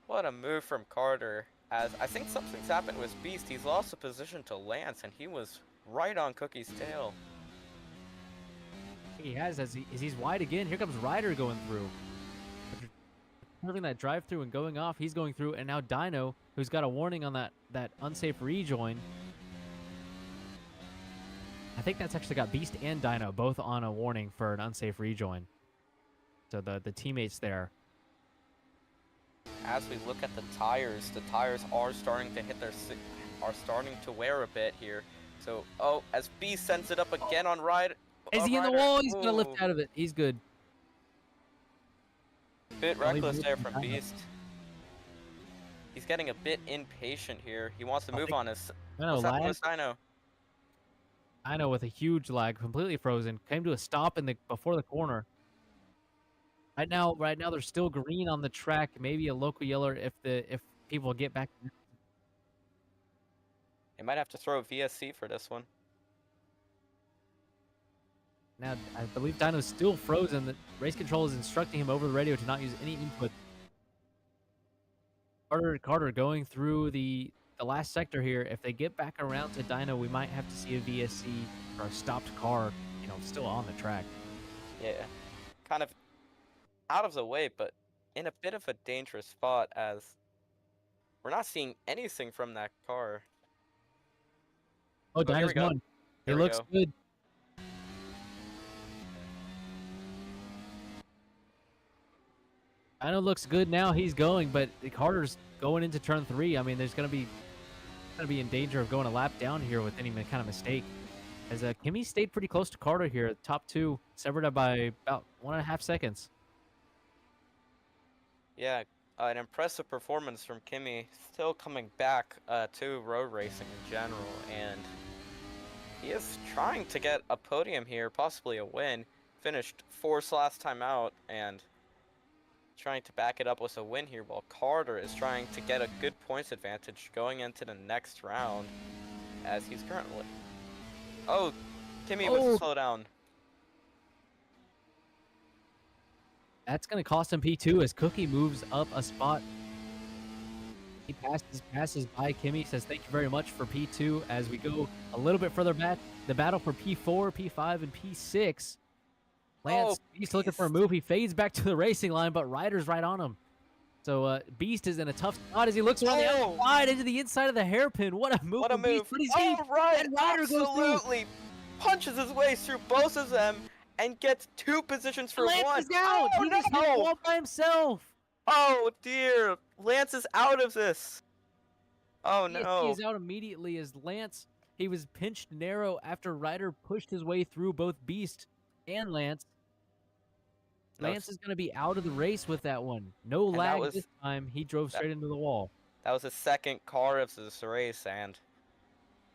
What a move from Carter. As I think something's happened with Beast. He's lost a position to Lance, and he was right on Cookie's tail. I think he has as he's wide again. Here comes Ryder going through. Having that drive through and going off, he's going through, and now Dino, who's got a warning on that unsafe rejoin. I think that's actually got Beast and Dino both on a warning for an unsafe rejoin. So the teammates there. As we look at the tires are starting to hit are starting to wear a bit here. So, as Beast sends it up again on Ryder. Is he in the wall? He's gonna lift out of it. He's good. Bit reckless there from Beast. He's getting a bit impatient here. He wants to move on his. What's happening with Dino? Dino with a huge lag, completely frozen, came to a stop before the corner. Right now they're still green on the track. Maybe a local yeller if people get back. They might have to throw a VSC for this one. Now, I believe Dino's still frozen. The race control is instructing him over the radio to not use any input. Carter going through the last sector here. If they get back around to Dino, we might have to see a VSC or a stopped car, still on the track. Yeah, kind of out of the way, but in a bit of a dangerous spot as we're not seeing anything from that car. Oh, Dino's won. It looks good. Dino looks good now. He's going, but Carter's going into turn 3. I mean, there's gonna be in danger of going a lap down here with any kind of mistake. As Kimi stayed pretty close to Carter here. Top 2 severed by about 1.5 seconds. Yeah, an impressive performance from Kimi. Still coming back to road racing in general, and he is trying to get a podium here, possibly a win. Finished 4th last time out, and trying to back it up with a win here, while Carter is trying to get a good points advantage going into the next round, as he's currently. Oh, Kimi with a slowdown. That's going to cost him P2 as Cookie moves up a spot. He passes by Kimi, says thank you very much for P2 as we go a little bit further back. The battle for P4, P5, and P6. Lance, he's looking for a move. He fades back to the racing line, but Ryder's right on him. So Beast is in a tough spot as he looks around the outside into the inside of the hairpin. What a move! What a move! Ryder absolutely punches his way through both of them and gets 2 positions for Lance one. Is out. Oh, he just hit the wall by himself. Oh dear! Lance is out of this. Oh no! He is out immediately as Lance. He was pinched narrow after Ryder pushed his way through both Beast and Lance. Lance is going to be out of the race with that one. No lag this time. He drove straight into the wall. That was his 2nd car of this race, and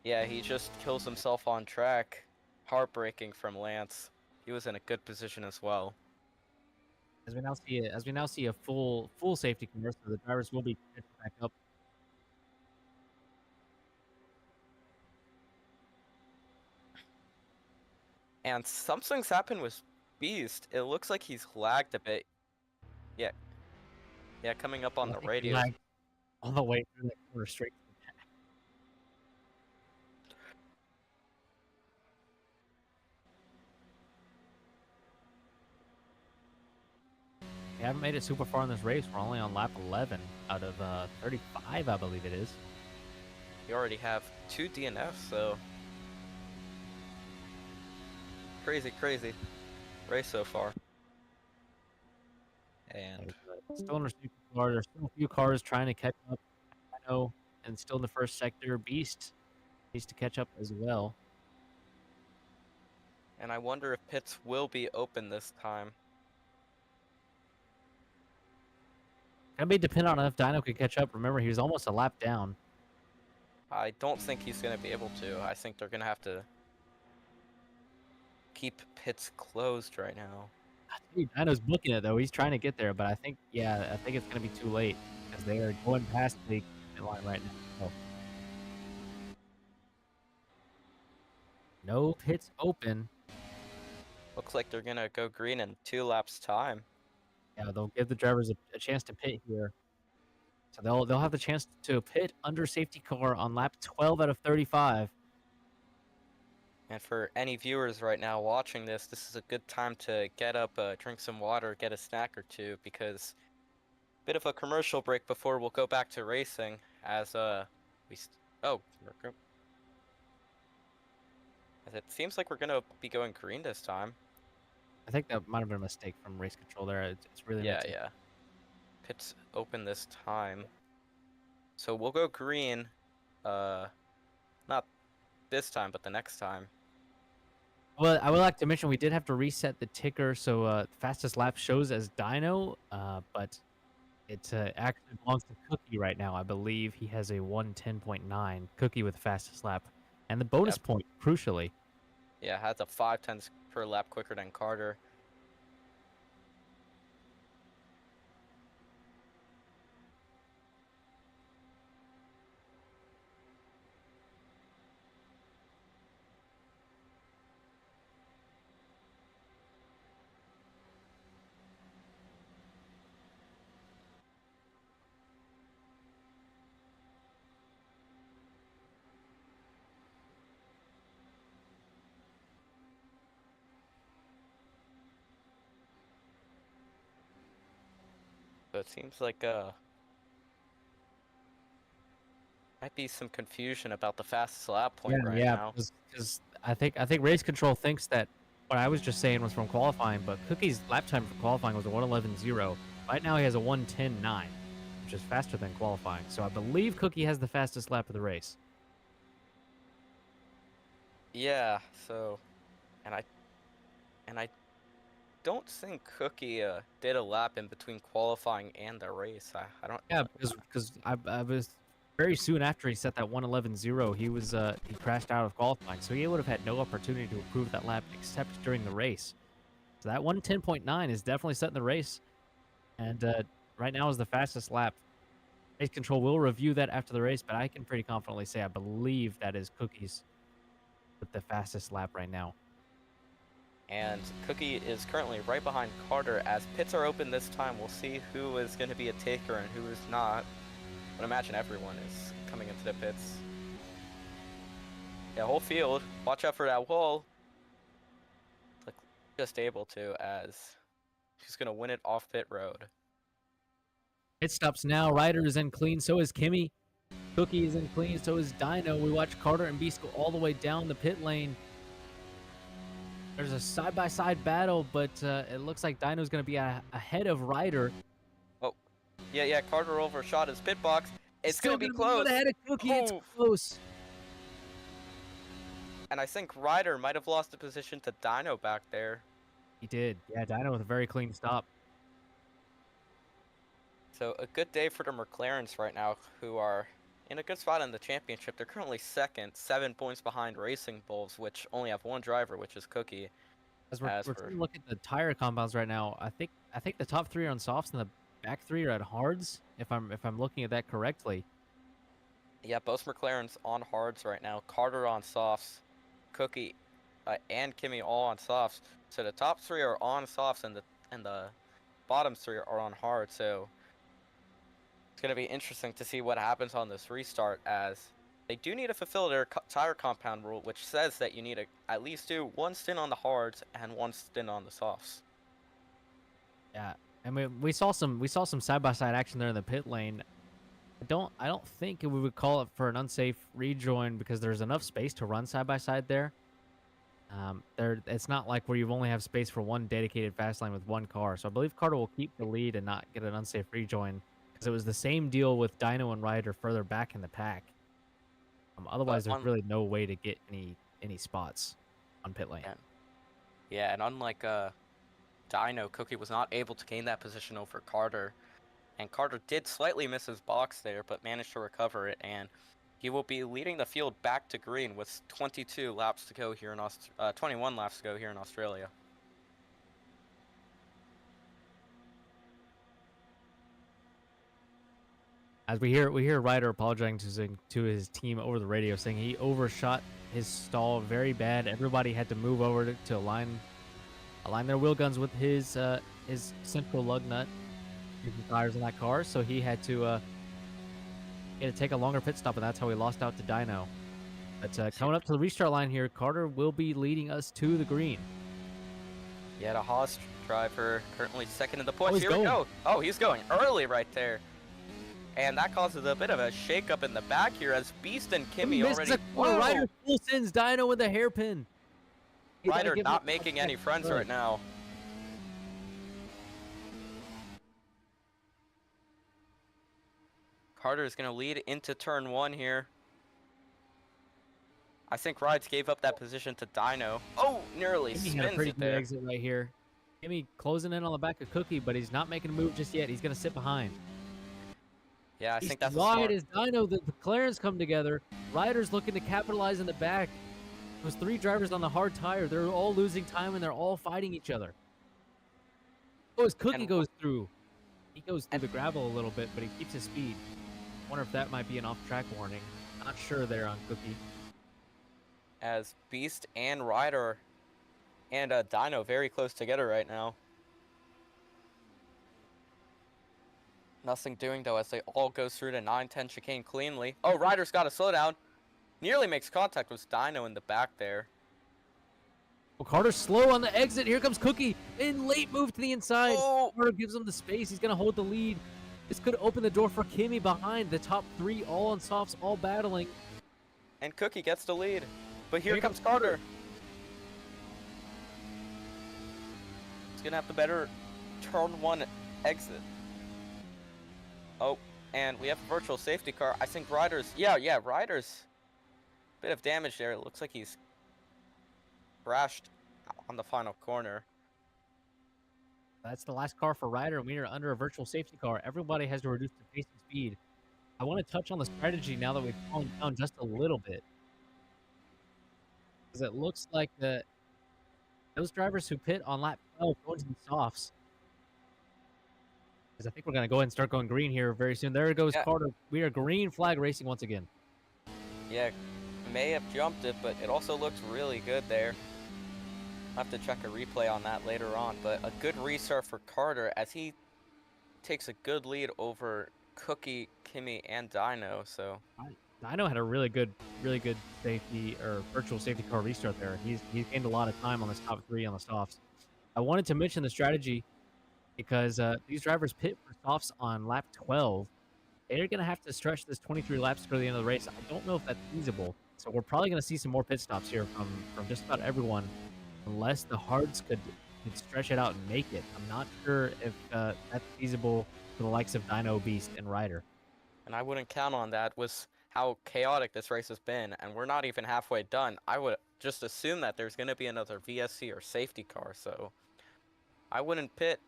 yeah, he just kills himself on track. Heartbreaking from Lance. He was in a good position as well. As we now see a full safety car, so the drivers will be catching back up. And something's happened with Beast. It looks like he's lagged a bit. Yeah. Yeah, coming up on the radio. On the way through that corner straight. We haven't made it super far in this race. We're only on lap 11 out of 35, I believe it is. You already have 2 DNFs, so crazy race so far. And still in our super car. There's still a few cars trying to catch up. I know, and still in the first sector. Beast needs to catch up as well. And I wonder if pits will be open this time. Gonna be dependent on if Dino could catch up. Remember, he was almost a lap down. I don't think he's gonna be able to. I think they're gonna have to keep pits closed right now. Dino's booking it though. He's trying to get there, but I think it's gonna be too late because they are going past the line right now. No pits open. Looks like they're gonna go green in 2 laps time. Yeah, they'll give the drivers a chance to pit here. So they'll have the chance to pit under safety car on lap 12 out of 35. And for any viewers right now watching this, this is a good time to get up, drink some water, get a snack or two, because bit of a commercial break before we'll go back to racing. As we st oh, as it seems like we're gonna be going green this time. I think that might have been a mistake from race control there. It's really meant Yeah, to. yeah. Pits open this time, so we'll go green. Not this time, but the next time. Well, I would like to mention we did have to reset the ticker, so fastest lap shows as Dino, but it actually belongs to Cookie right now. I believe he has a 110.9 Cookie with fastest lap, and the bonus Yep. point, crucially. Yeah, has a 5/10 per lap quicker than Carter. So it seems like might be some confusion about the fastest lap Yeah, point right yeah, now. because I think race control thinks that what I was just saying was from qualifying, but Cookie's lap time for qualifying was a 1:11.0. Right now he has a 1:10.9, which is faster than qualifying. So I believe Cookie has the fastest lap of the race. Yeah, so and I don't think Cookie did a lap in between qualifying and the race. I don't Yeah, because I was very soon after he set that 1:11.0, he crashed out of qualifying, so he would have had no opportunity to improve that lap except during the race. So that 1:10.9 is definitely setting the race, and right now is the fastest lap. Race control will review that after the race, but I can pretty confidently say I believe that is Cookies with the fastest lap right now. and Cookie is currently right behind Carter. As pits are open this time, we'll see who is going to be a taker and who is not. I would imagine everyone is coming into the pits. Yeah, whole field. Watch out for that wall. Like, just able to, as she's going to win it off pit road. Pit stops now. Ryder is in clean, so is Kimmy. Cookie is in clean, so is Dino. We watch Carter and Beast go all the way down the pit lane. There's a side-by-side battle, but it looks like Dino's going to be ahead of Ryder. Oh, yeah, Carter overshot his pit box. It's going to be close. Ahead of Cookie. It's Oh. close. And I think Ryder might have lost the position to Dino back there. He did. Yeah, Dino with a very clean stop. So a good day for the McLarens right now, who are in a good spot in the championship. They're currently second, 7 points behind Racing Bulls, which only have one driver, which is Cookie. As we're As for taking a look at the tire compounds right now, I think the top three are on softs and the back three are at hards. If I'm looking at that correctly. yeah, both McLarens on hards right now. Carter on softs, Cookie, and Kimmy all on softs. So the top three are on softs, and the bottom three are on hard. So it's going to be interesting to see what happens on this restart, as they do need to fulfill their tire compound rule, which says that you need to at least do one stint on the hards and one stint on the softs. Yeah, I mean we saw some side by side action there in the pit lane. I don't think we would call it for an unsafe rejoin because there's enough space to run side by side there. It's not like where you only have space for one dedicated fast lane with one car. So I believe Carter will keep the lead and not get an unsafe rejoin because it was the same deal with Dino and Ryder further back in the pack. Otherwise, there's really no way to get any spots on pit lane. Yeah, and unlike Dino, Cookie was not able to gain that position over Carter. And Carter did slightly miss his box there, but managed to recover it, and he will be leading the field back to green with 22 laps to go here in 21 laps to go here in Australia. As we hear Ryder apologizing to his team over the radio, saying he overshot his stall very bad. Everybody had to move over to align their wheel guns with his central lug nut, tires in that car. So he had to He had to take a longer pit stop, and that's how he lost out to Dino. But See- coming up to the restart line here, Carter will be leading us to the green. Yeah, the Haas driver currently second in the Oh, points. he's Here we going. go. Oh, he's going early right there. And that causes a bit of a shakeup in the back here as Beast and Kimmy already. Whoa! Ryder full sends Dino with a hairpin. You gotta Ryder give not him making respect. any friends Good. right now. Carter is going to lead into turn 1 here. I think Rides gave up that position to Dino. Oh, nearly Kimmy had a spins pretty it good there. exit right here. Kimmy closing in on the back of Cookie, but he's not making a move just yet. He's gonna sit behind. Yeah, I He's think that's a wide smart. as Dino. The McLarens come together. Ryder's looking to capitalize in the back. Those 3 drivers on the hard tire. They're all losing time and they're all fighting each other. Oh, his Cookie And goes through. He goes through the gravel a little bit, but he keeps his speed. Wonder if that might be an off-track warning. Not sure there on Cookie. as Beast and Ryder and Dino very close together right now. Nothing doing though as they all go through the 9-10 chicane cleanly. Oh, Ryder's got a slowdown. Nearly makes contact with Dino in the back there. Well, Carter's slow on the exit. Here comes Cookie. In late move to the inside. Oh! Carter gives him the space. He's going to hold the lead. This could open the door for Kimmy behind. The top 3 all on softs, all battling. And Cookie gets the lead. But here comes Carter. He's going to have the better turn 1 exit. Oh, and we have a virtual safety car. I think Ryder's... Yeah, Ryder's... Bit of damage there. It looks like he's crashed on the final corner. That's the last car for Ryder, and we are under a virtual safety car. Everybody has to reduce the pacing speed. I want to touch on the strategy now that we've calmed down just a little bit. Because it looks like those drivers who pit on lap 12 going to the softs. Because I think we're going to go ahead and start going green here very soon. There goes Carter. We are green flag racing once again. Yeah, may have jumped it, but it also looks really good there. I'll have to check a replay on that later on, but a good restart for Carter as he takes a good lead over Cookie, Kimmy, and Dino, so... Dino had a really good safety or virtual safety car restart there. He's gained a lot of time on this top 3 on the softs. I wanted to mention the strategy because these drivers pit for softs on lap 12. They're going to have to stretch this 23 laps to the end of the race. I don't know if that's feasible. So we're probably going to see some more pit stops here from just about everyone, unless the hards could stretch it out and make it. I'm not sure if that's feasible for the likes of Dino, Beast, and Ryder. And I wouldn't count on that with how chaotic this race has been, and we're not even halfway done. I would just assume that there's going to be another VSC or safety car, so I wouldn't pit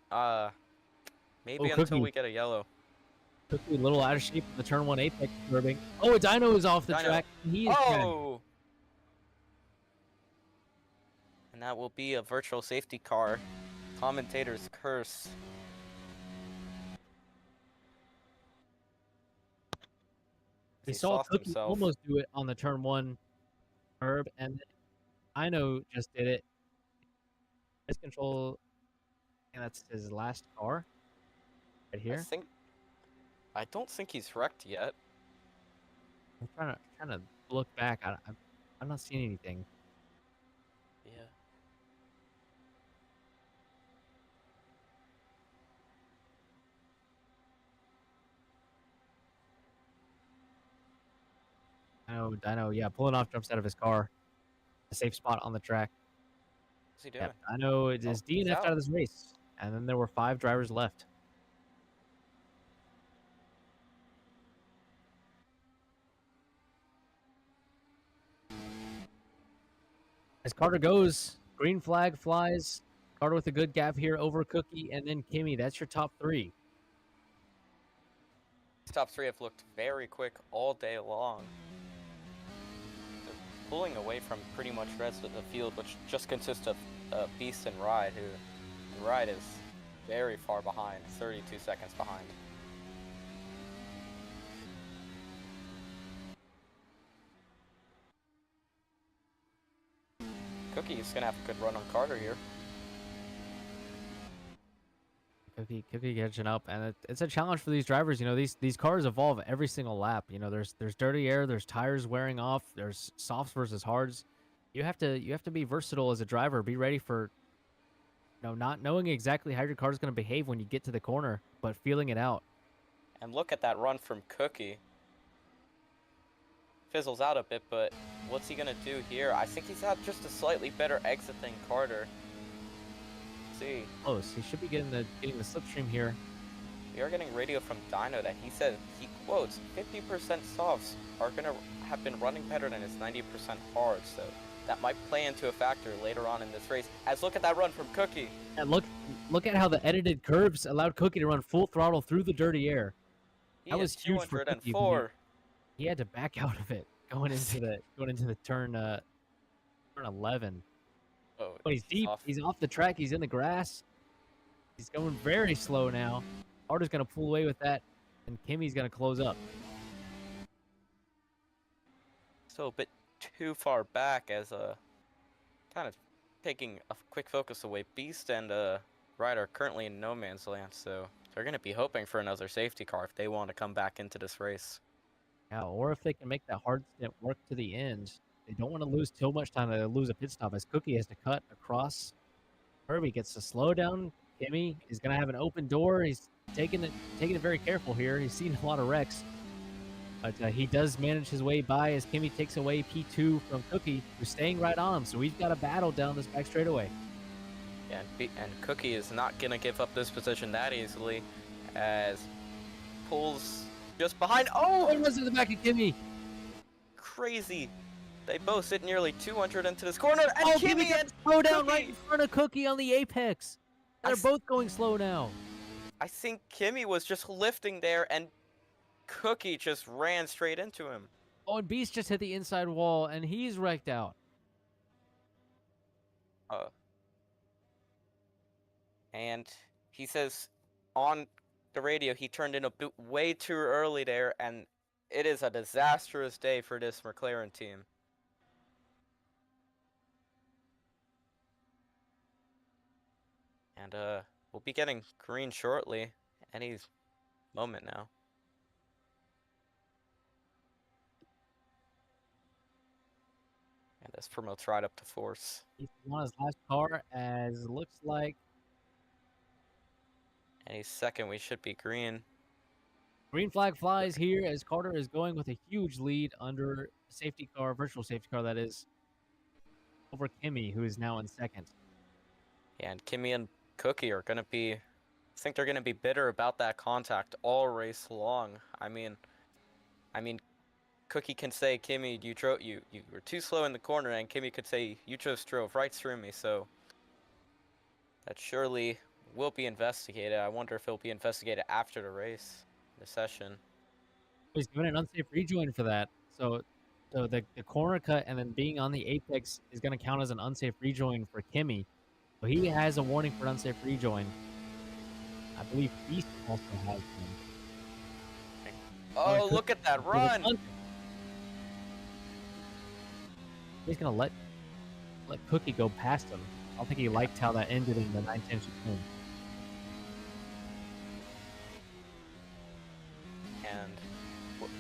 maybe until we get a yellow. Cookie a little out of shape in the turn 1 apex curbing. Oh, a Dino is off the track. He is oh! And that will be a virtual safety car. Commentator's curse. We saw Cookie almost do it on the turn 1 curb, and then Dino just did it. His control, and that's his last car right here. I don't think he's wrecked yet. I'm trying to look back. I'm not seeing anything. Yeah. Dino, yeah, pulling off jumps out of his car. A safe spot on the track. What's he doing? Yeah, Dino is DNF'd out of this race. And then there were 5 drivers left. As Carter goes, green flag flies. Carter with a good gap here over Cookie, and then Kimmy. That's your top 3. These top 3 have looked very quick all day long. They're pulling away from pretty much the rest of the field, which just consists of Beast and Ride, who Ride is very far behind, 32 seconds behind. Cookie is going to have a good run on Carter here. Cookie catching up, and it's a challenge for these drivers. You know, these cars evolve every single lap. You know, there's dirty air, there's tires wearing off, there's softs versus hards. You have to be versatile as a driver. Be ready for not knowing exactly how your car is going to behave when you get to the corner, but feeling it out. And look at that run from Cookie. Fizzles out a bit, but what's he gonna do here? I think he's had just a slightly better exit than Carter. Let's see. Close. He should be getting the slipstream here. We are getting radio from Dino that he said, he quotes, 50% softs are gonna have been running better than his 90% hard, so that might play into a factor later on in this race. As look at that run from Cookie. And look at how the edited curves allowed Cookie to run full throttle through the dirty air. He That is was huge for Cookie. 204. He had to back out of it going into the turn 11. Oh, But he's deep. He's off the track. He's in the grass. He's going very slow now. Carter's gonna pull away with that, and Kimmy's gonna close up. So a bit too far back as kind of taking a quick focus away. Beast and Ryder are currently in no man's land, so they're gonna be hoping for another safety car if they want to come back into this race. Yeah, or if they can make that hard stint work to the end. They don't want to lose too much time to lose a pit stop, as Cookie has to cut across. Herbie gets to slow down. Kimmy is going to have an open door. He's taking it very careful here. He's seen a lot of wrecks. But he does manage his way by as Kimmy takes away P2 from Cookie, who's staying right on him. So we've got a battle down this back straightaway. Yeah, and Cookie is not going to give up this position that easily, as pulls just behind. Oh! It was in the back of Kimmy. Crazy. They both sit nearly 200 into this corner, and Kimmy and slow down Cookie. right in front of Cookie on the apex. They're both going slow now. I think Kimmy was just lifting there, and Cookie just ran straight into him. Oh, and Beast just hit the inside wall, and he's wrecked out. And he says on the radio he turned in a bit way too early there, and it is a disastrous day for this McLaren team. And we'll be getting green shortly, any moment now. And this promotes right up to force. He's on his last car, as looks like. Any second we should be green. Green flag flies here as Carter is going with a huge lead under safety car, virtual safety car that is, over Kimmy, who is now in second. Yeah, and Kimmy and Cookie are going to be, I think they're going to be bitter about that contact all race long. I mean, Cookie can say, Kimmy, you were too slow in the corner, and Kimmy could say, you just drove right through me, so that surely will be investigated. I wonder if it'll be investigated after the race, the session. He's doing an unsafe rejoin for that. So the corner cut and then being on the apex is going to count as an unsafe rejoin for Kimmy. So he has a warning for an unsafe rejoin. I believe Beast also has one. Oh, look at that run! He's going to let Cookie go past him. I don't think he liked how that ended in the 910 chicane.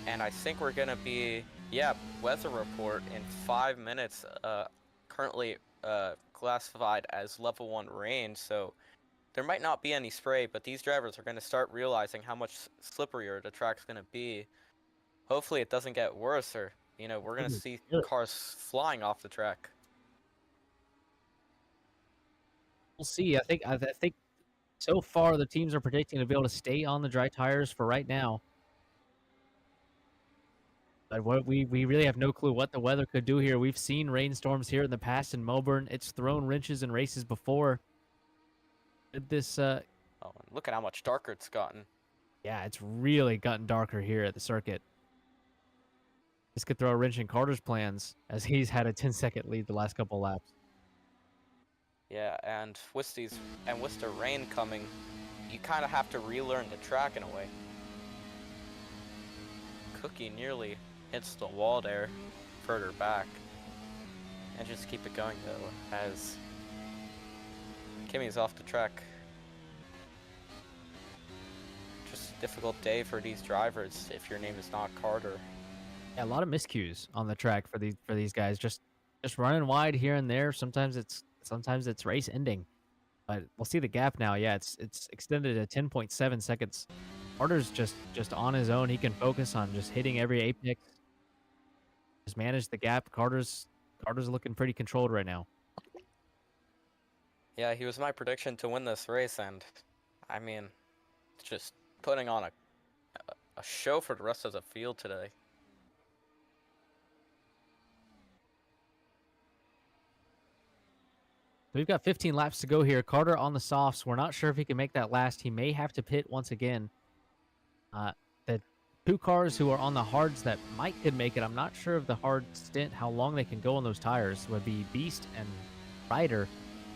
And I think we're gonna be, weather report in 5 minutes. Currently classified as level 1 rain, so there might not be any spray, but these drivers are gonna start realizing how much slipperier the track's gonna be. Hopefully it doesn't get worse, or we're gonna see cars flying off the track. We'll see. I think so far the teams are predicting to be able to stay on the dry tires for right now. But we really have no clue what the weather could do here. We've seen rainstorms here in the past in Melbourne. It's thrown wrenches in races before. This oh, and look at how much darker it's gotten. Yeah, it's really gotten darker here at the circuit. This could throw a wrench in Carter's plans, as he's had a 10-second lead the last couple laps. Yeah, and with the rain coming, you kind of have to relearn the track in a way. Cookie nearly hits the wall there, further back. And just keep it going though, as Kimmy's off the track. difficult day for these drivers if your name is not Carter. Yeah, a lot of miscues on the track for these guys. Just running wide here and there. Sometimes it's race ending. But we'll see the gap now. Yeah, it's extended to 10.7 seconds. Carter's just on his own. He can focus on just hitting every apex. Just manage the gap. Carter's looking pretty controlled right now. Yeah, he was my prediction to win this race, and I mean, just putting on a show for the rest of the field today. So we've got 15 laps to go here. Carter on the softs. We're not sure if he can make that last. He may have to pit once again. The two cars who are on the hards that could make it, I'm not sure of the hard stint, how long they can go on those tires, would be Beast and Ryder.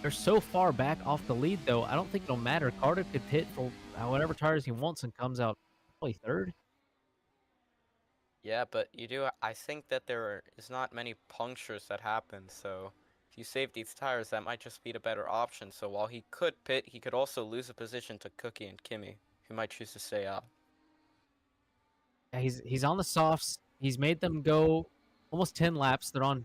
They're so far back off the lead, though, I don't think it'll matter. Carter could pit for whatever tires he wants and comes out probably third. Yeah, but I think that there is not many punctures that happen, so if you save these tires, that might just be the better option. So while he could pit, he could also lose a position to Cookie and Kimmy, who might choose to stay out. Yeah, he's on the softs. He's made them go almost 10 laps. They're on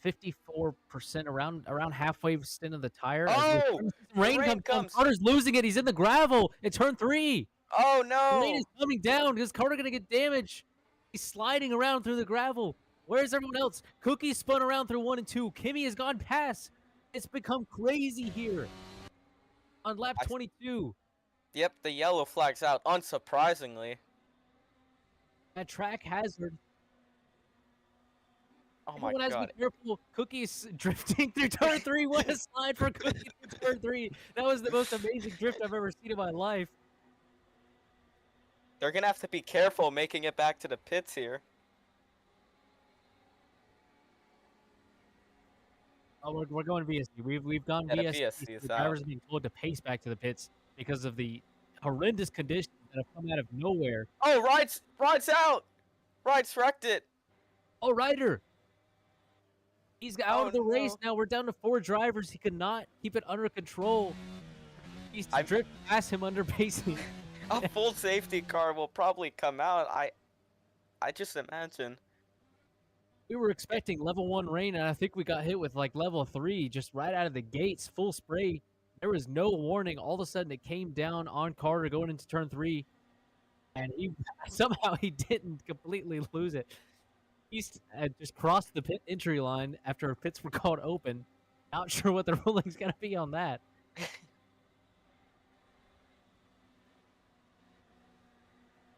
54%, around halfway stint of the tire. Oh! Rain comes. Carter's losing it. He's in the gravel at turn 3. Oh The rain no! is coming down. Is Carter gonna get damage? He's sliding around through the gravel. Where's everyone else? Cookie spun around through 1 and 2. Kimmy has gone past. It's become crazy here on lap 22. Yep, the yellow flag's out, unsurprisingly. That track hazard. Oh my Everyone has to god. be careful. Cookie's drifting through turn 3. What a slide for Cookie through turn 3. That was the most amazing drift I've ever seen in my life. They're gonna have to be careful making it back to the pits here. Oh, we're going VSC. We've gone Yeah, the VSC. VSC is The drivers out. are being told to pace back to the pits because of the horrendous conditions that have come out of nowhere. Oh, Ride's out! Ride's wrecked it! Oh, Ryder! He's out of the race no. now. We're down to 4 drivers. He cannot keep it under control. He's drift past him under pacing. A full safety car will probably come out. I just imagine. We were expecting level 1 rain, and I think we got hit with like level 3 just right out of the gates, full spray. There was no warning. All of a sudden, it came down on Carter going into turn 3, and somehow he didn't completely lose it. He just crossed the pit entry line after pits were called open. Not sure what the ruling's gonna be on that.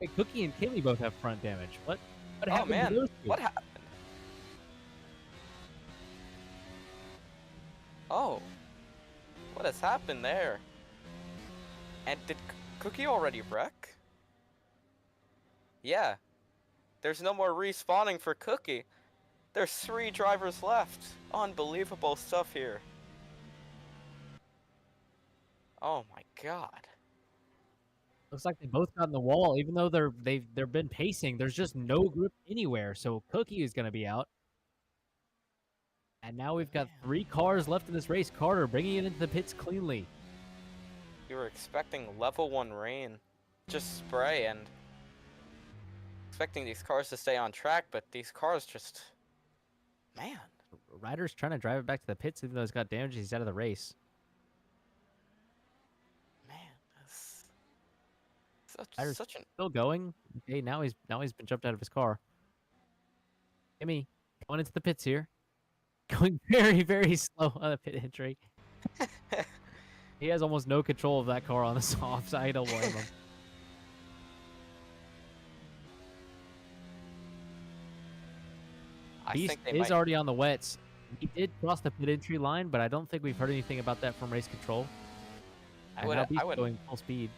Hey, Cookie and Kimmy both have front damage. What happened to those two? What happened? Oh. What has happened there? And did Cookie already wreck? Yeah. There's no more respawning for Cookie. There's 3 drivers left. Unbelievable stuff here. Oh my god. Looks like they both got in the wall, even though they've been pacing. There's just no grip anywhere, so Cookie is gonna be out. And now we've got 3 cars left in this race. Carter bringing it into the pits cleanly. You were expecting level 1 rain. Just spray and expecting these cars to stay on track, but these cars just... Man. Ryder's trying to drive it back to the pits, even though it's got damage. He's out of the race. Man, that's Ryder's such an... still going. Okay, now he's been jumped out of his car. Kimmy going into the pits here. Going very, very slow on the pit entry. He has almost no control of that car on the softs. I don't blame him. Beast is already on the wets. He did cross the pit entry line, but I don't think we've heard anything about that from race control. And now Beast's going full speed.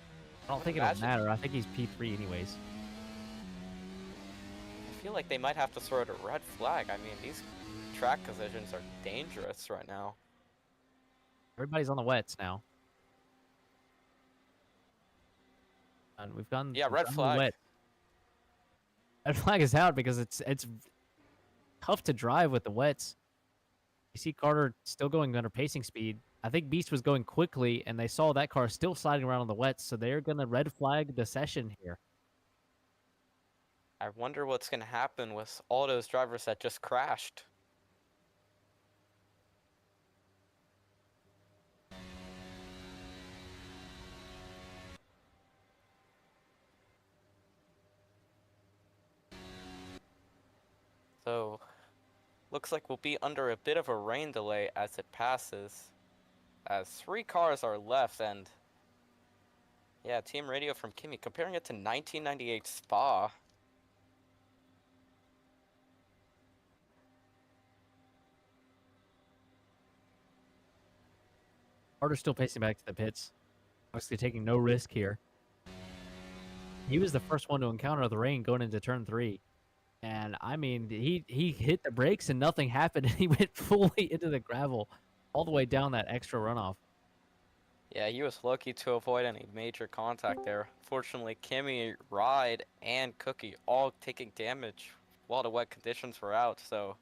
I don't think it'll matter. I think he's P3 anyways. I feel like they might have to throw out a red flag. I mean, these track positions are dangerous right now. Everybody's on the wets now. And we've gone. Yeah, red flag. Wet. Red flag is out because it's tough to drive with the wets. You see Carter still going under pacing speed. I think Beast was going quickly, and they saw that car still sliding around on the wets, so they're gonna red flag the session here. I wonder what's gonna happen with all those drivers that just crashed. So, looks like we'll be under a bit of a rain delay as it passes, as 3 cars are left, and yeah, team radio from Kimi comparing it to 1998 Spa. Carter's still pacing back to the pits, obviously taking no risk here. He was the first one to encounter the rain going into turn 3. And I mean, he hit the brakes and nothing happened. And he went fully into the gravel all the way down that extra runoff. Yeah, he was lucky to avoid any major contact there. Fortunately, Kimi, Ride, and Cookie all taking damage while the wet conditions were out, so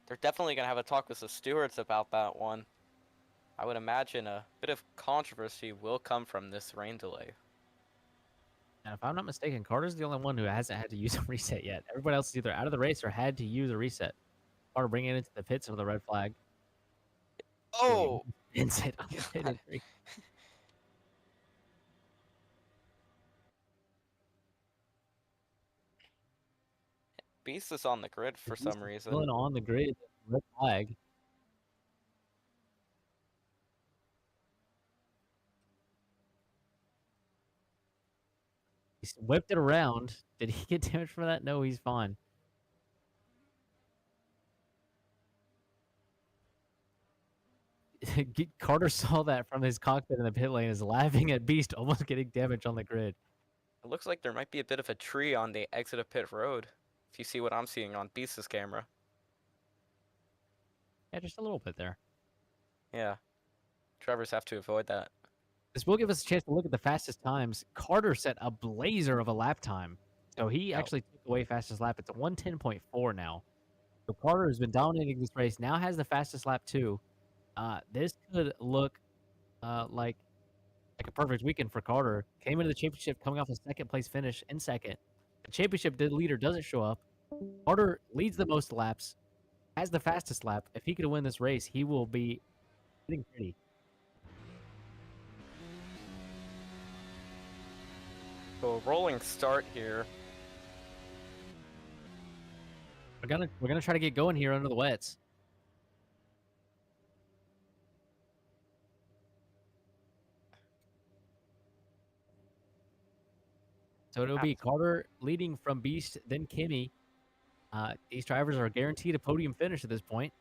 they're definitely going to have a talk with the stewards about that one. I would imagine a bit of controversy will come from this rain delay. And if I'm not mistaken, Carter's the only one who hasn't had to use a reset yet. Everybody else is either out of the race or had to use a reset. Carter bringing it into the pits with a red flag. Oh! Inside on the pit entry. Beast is on the grid for some reason. Still on the grid, red flag. He whipped it around. Did he get damaged from that? No, he's fine. Carter saw that from his cockpit in the pit lane, is laughing at Beast almost getting damage on the grid. It looks like there might be a bit of a tree on the exit of pit road, if you see what I'm seeing on Beast's camera. Yeah, just a little bit there. Yeah. Drivers have to avoid that. This will give us a chance to look at the fastest times. Carter set a blazer of a lap time. So he actually took away fastest lap. It's a 110.4 now. So Carter has been dominating this race, now has the fastest lap too. This could look like a perfect weekend for Carter. Came into the championship coming off a second place finish in second. The championship leader doesn't show up. Carter leads the most laps, has the fastest lap. If he could win this race, he will be getting pretty. So a rolling start here. We're gonna try to get going here under the wets. So it'll be Carter leading from Beast, then Kimi. These drivers are guaranteed a podium finish at this point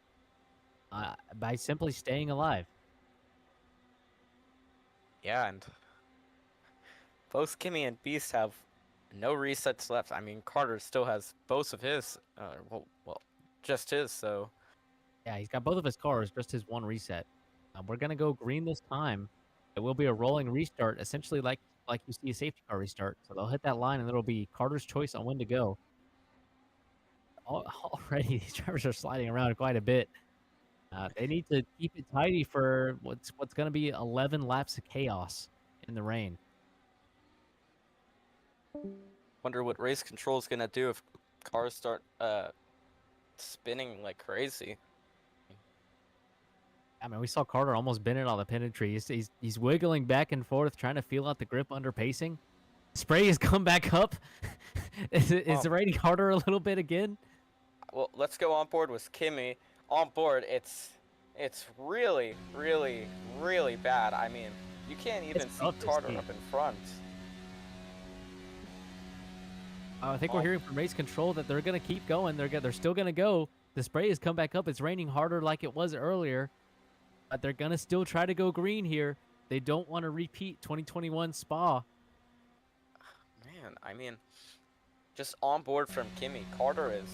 by simply staying alive. Yeah, and both Kimi and Beast have no resets left. I mean, Carter still has both of his. Well, just his, so. Yeah, he's got both of his cars, just his one reset. We're going to go green this time. It will be a rolling restart, essentially like you see a safety car restart. So they'll hit that line, and it'll be Carter's choice on when to go. Already, these drivers are sliding around quite a bit. They need to keep it tidy for what's going to be 11 laps of chaos in the rain. Wonder what race control is gonna do if cars start spinning like crazy. I mean, we saw Carter almost bend it on the pin tree. He's wiggling back and forth, trying to feel out the grip under pacing. Spray has come back up. Is it raining harder a little bit again? Well, let's go on board with Kimi. On board, it's really, really, really bad. I mean, you can't even see Carter up in front. I think we're hearing from race control that they're going to keep going. They're still going to go. The spray has come back up. It's raining harder like it was earlier. But they're going to still try to go green here. They don't want to repeat 2021 Spa. Man, I mean, just on board from Kimi, Carter is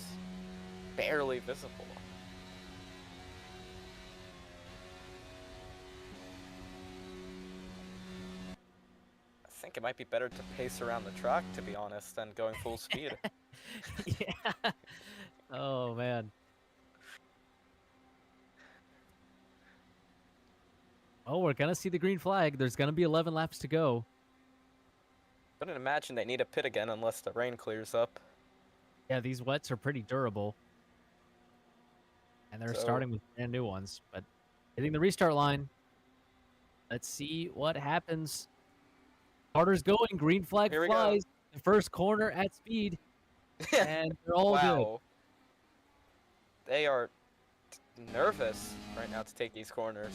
barely visible. I think it might be better to pace around the track, to be honest, than going full speed. Yeah. Oh, man. Oh, we're gonna see the green flag. There's gonna be 11 laps to go. Couldn't imagine they need a pit again unless the rain clears up. Yeah, these wets are pretty durable, and they're So starting with brand new ones. But hitting the restart line. Let's see what happens. Carter's going. Green flag here we go. flies. The first corner at speed, and they're all good. Wow. They are nervous right now to take these corners.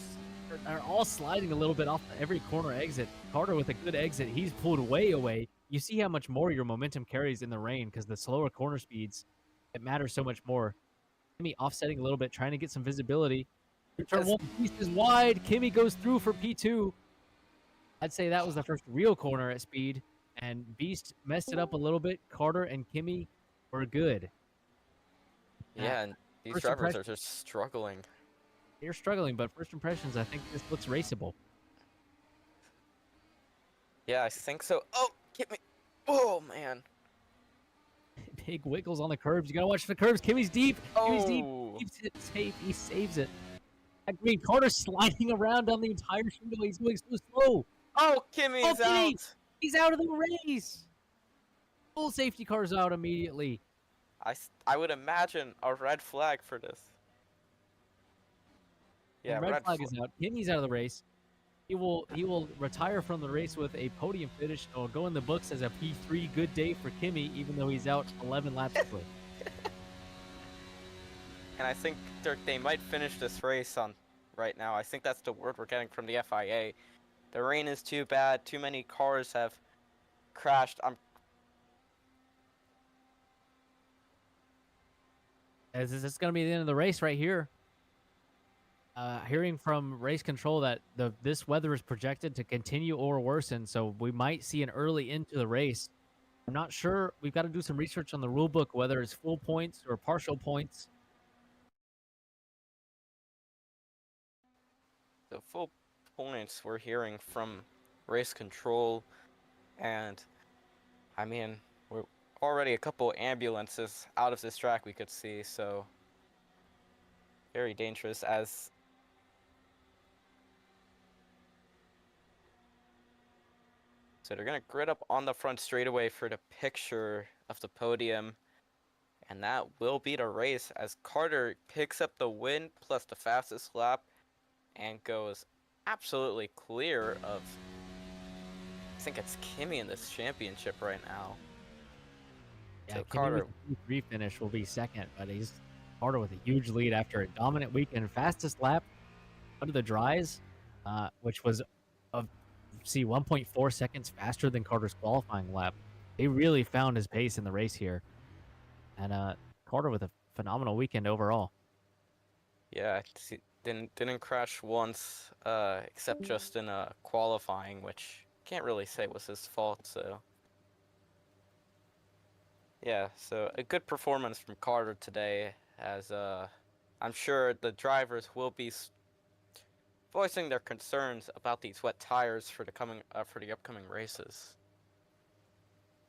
They're all sliding a little bit off every corner exit. Carter with a good exit. He's pulled way away. You see how much more your momentum carries in the rain because the slower corner speeds, it matters so much more. Kimmy offsetting a little bit, trying to get some visibility. Turn one, Beast is wide. Kimmy goes through for P2. I'd say that was the first real corner at speed, and Beast messed it up a little bit. Carter and Kimmy were good. Yeah, and these First drivers are impression, just struggling. they're struggling, but first impressions, I think this looks raceable. Yeah, I think so. Oh, get me. Oh, man. Big wiggles on the curbs. You gotta watch the curbs. Kimmy's deep. Kimmy's deep. Oh. Keeps it safe. He saves it. That green Carter sliding around down the entire straightaway. He's going so slow. Oh, Oh, Kimmy's Kimmy! out. He's out of the race. Full safety car's out immediately. I would imagine a red flag for this. Yeah, And red flag is out. Kimmy's out of the race. He will retire from the race with a podium finish. Or go in the books as a P3. Good day for Kimmy, even though he's out 11 laps quick. And I think they might finish this race on right now. I think that's the word we're getting from the FIA. The rain is too bad. Too many cars have crashed. As this is going to be the end of the race right here. Hearing from race control that this weather is projected to continue or worsen, so we might see an early into the race. I'm not sure. We've got to do some research on the rule book, whether it's full points or partial points. The full points we're hearing from race control, and I mean, we're already a couple ambulances out of this track we could see, so very dangerous as so they're gonna grid up on the front straightaway for the picture of the podium, and that will be the race as Carter picks up the win plus the fastest lap and goes absolutely clear of, I think it's Kimmy in this championship right now. Yeah, So Kimmy Carter, with the P3 finish will be second, but he's Carter with a huge lead after a dominant weekend. Fastest lap under the dries, which was of 1.4 seconds faster than Carter's qualifying lap. He really found his pace in the race here, and Carter with a phenomenal weekend overall. yeah, didn't crash once, except just in qualifying, which can't really say was his fault. So yeah, so a good performance from Carter today, as I'm sure the drivers will be voicing their concerns about these wet tires for the upcoming races.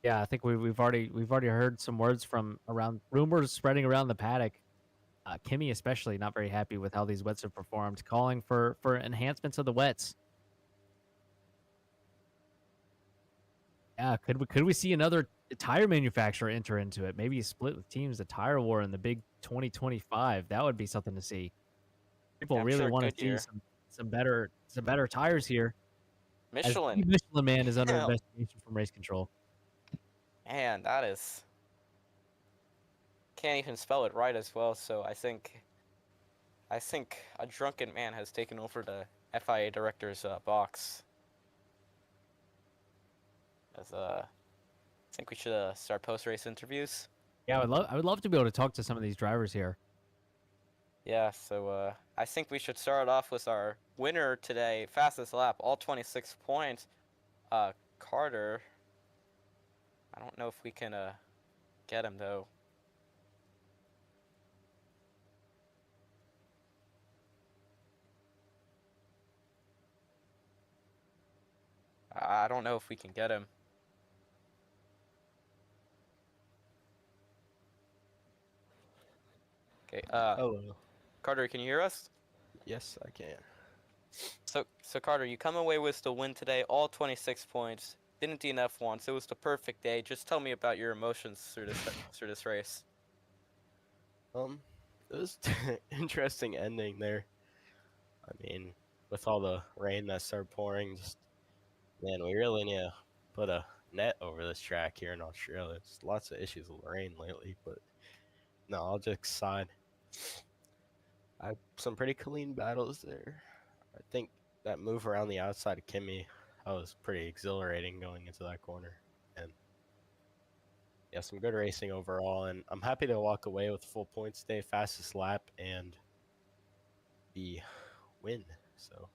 Yeah, I think we've already heard some words from around rumors spreading around the paddock. Kimmy especially not very happy with how these wets have performed, calling for enhancements of the wets. Yeah, could we see another tire manufacturer enter into it? Maybe a split with teams, a tire war in the big 2025. That would be something to see. People Yeah, I'm really sure want to see Goodyear, some better tires here. As Michelin, the Michelin man is under hell, investigation from race control. man, that is can't even spell it right as well. So I think a drunken man has taken over the FIA director's box. As I think we should start post-race interviews. Yeah, I would love to be able to talk to some of these drivers here. Yeah, so I think we should start off with our winner today, fastest lap, all 26 points. Carter. I don't know if we can get him though. I don't know if we can get him. Okay, Hello. Carter, can you hear us? Yes, I can. So Carter, you come away with the win today, all 26 points. Didn't DNF once. It was the perfect day. Just tell me about your emotions through this race. Um, it was interesting ending there. I mean, with all the rain that started pouring, just man, we really need to put a net over this track here in Australia. There's lots of issues with rain lately, but no, I'll just aside. I had some pretty clean battles there. I think that move around the outside of Kimmy, that was pretty exhilarating going into that corner. And yeah, some good racing overall. And I'm happy to walk away with full points today, fastest lap, and the win. So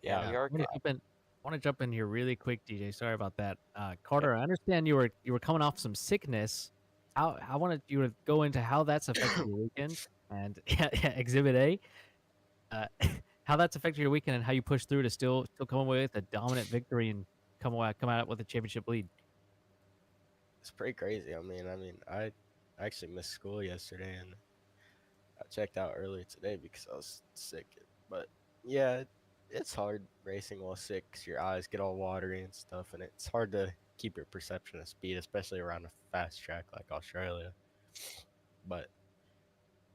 Yeah, yeah, we Yeah, are good. want to jump in here really quick, DJ. Sorry about that. Yep. Carter, I understand you were coming off some sickness. How I wanted you to go into how that's affected your weekend and yeah, Exhibit A. How that's affected your weekend and how you push through to still come away with a dominant victory and come out with a championship lead. it's pretty crazy. I actually missed school yesterday, and I checked out earlier today because I was sick. But yeah, it's hard racing while sick 'cause your eyes get all watery and stuff, and it's hard to keep your perception of speed, especially around a fast track like Australia. But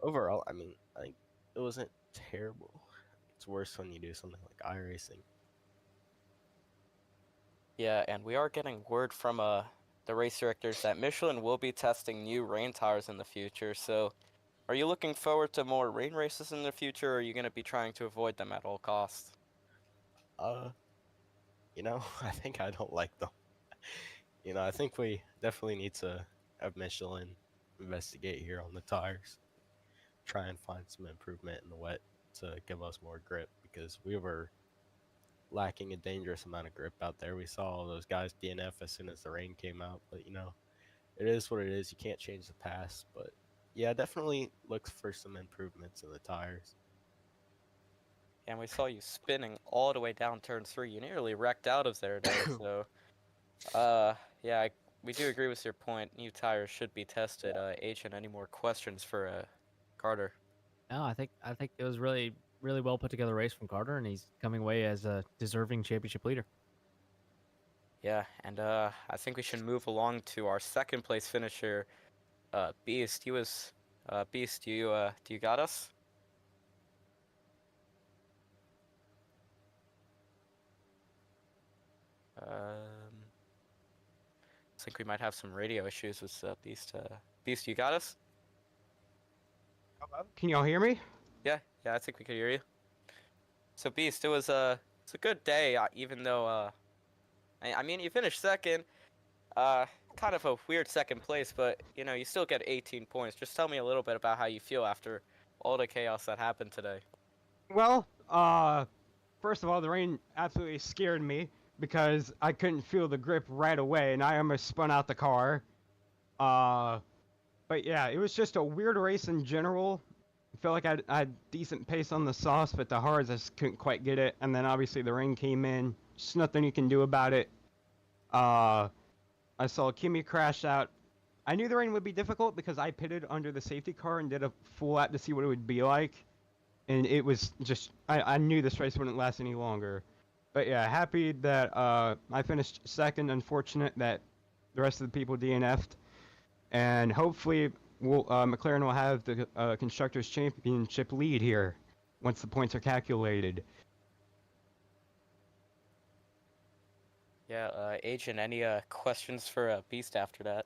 overall, I think it wasn't terrible. It's worse when you do something like iRacing. Yeah, and we are getting word from the race directors that Michelin will be testing new rain tires in the future. So, are you looking forward to more rain races in the future, or are you going to be trying to avoid them at all costs? Uh, I think I don't like them. I think we definitely need to have Michelin investigate here on the tires, try and find some improvement in the wet to give us more grip because we were lacking a dangerous amount of grip out there. We saw all those guys DNF as soon as the rain came out, but it is what it is. You can't change the past, but yeah, definitely look for some improvements in the tires. And we saw you spinning all the way down turn 3. You nearly wrecked out of there. So, yeah, we do agree with your point. New tires should be tested. Agent, any more questions for Carter? No, I think it was really well put together race from Carter, and he's coming away as a deserving championship leader. Yeah, and I think we should move along to our second place finisher, Beast. He was Beast. Do you got us? I think we might have some radio issues with Beast. Beast, you got us? Hello? Can y'all hear me? Yeah, I think we could hear you. So Beast, it's a good day, even though I mean you finished second, kind of a weird second place, but you still get 18 points. Just tell me a little bit about how you feel after all the chaos that happened today. Well, first of all, the rain absolutely scared me because I couldn't feel the grip right away, and I almost spun out the car. Uh, but yeah, it was just a weird race in general. I felt like I had decent pace on the softs, but the hards I just couldn't quite get it. And then obviously the rain came in. Just nothing you can do about it. Uh, I saw Kimmy crash out. I knew the rain would be difficult because I pitted under the safety car and did a full lap to see what it would be like. And it was just, I knew this race wouldn't last any longer. But yeah, happy that I finished second. Unfortunate that the rest of the people DNF'd. And hopefully McLaren will have the Constructors' Championship lead here once the points are calculated. Yeah, Agent, any questions for Beast after that?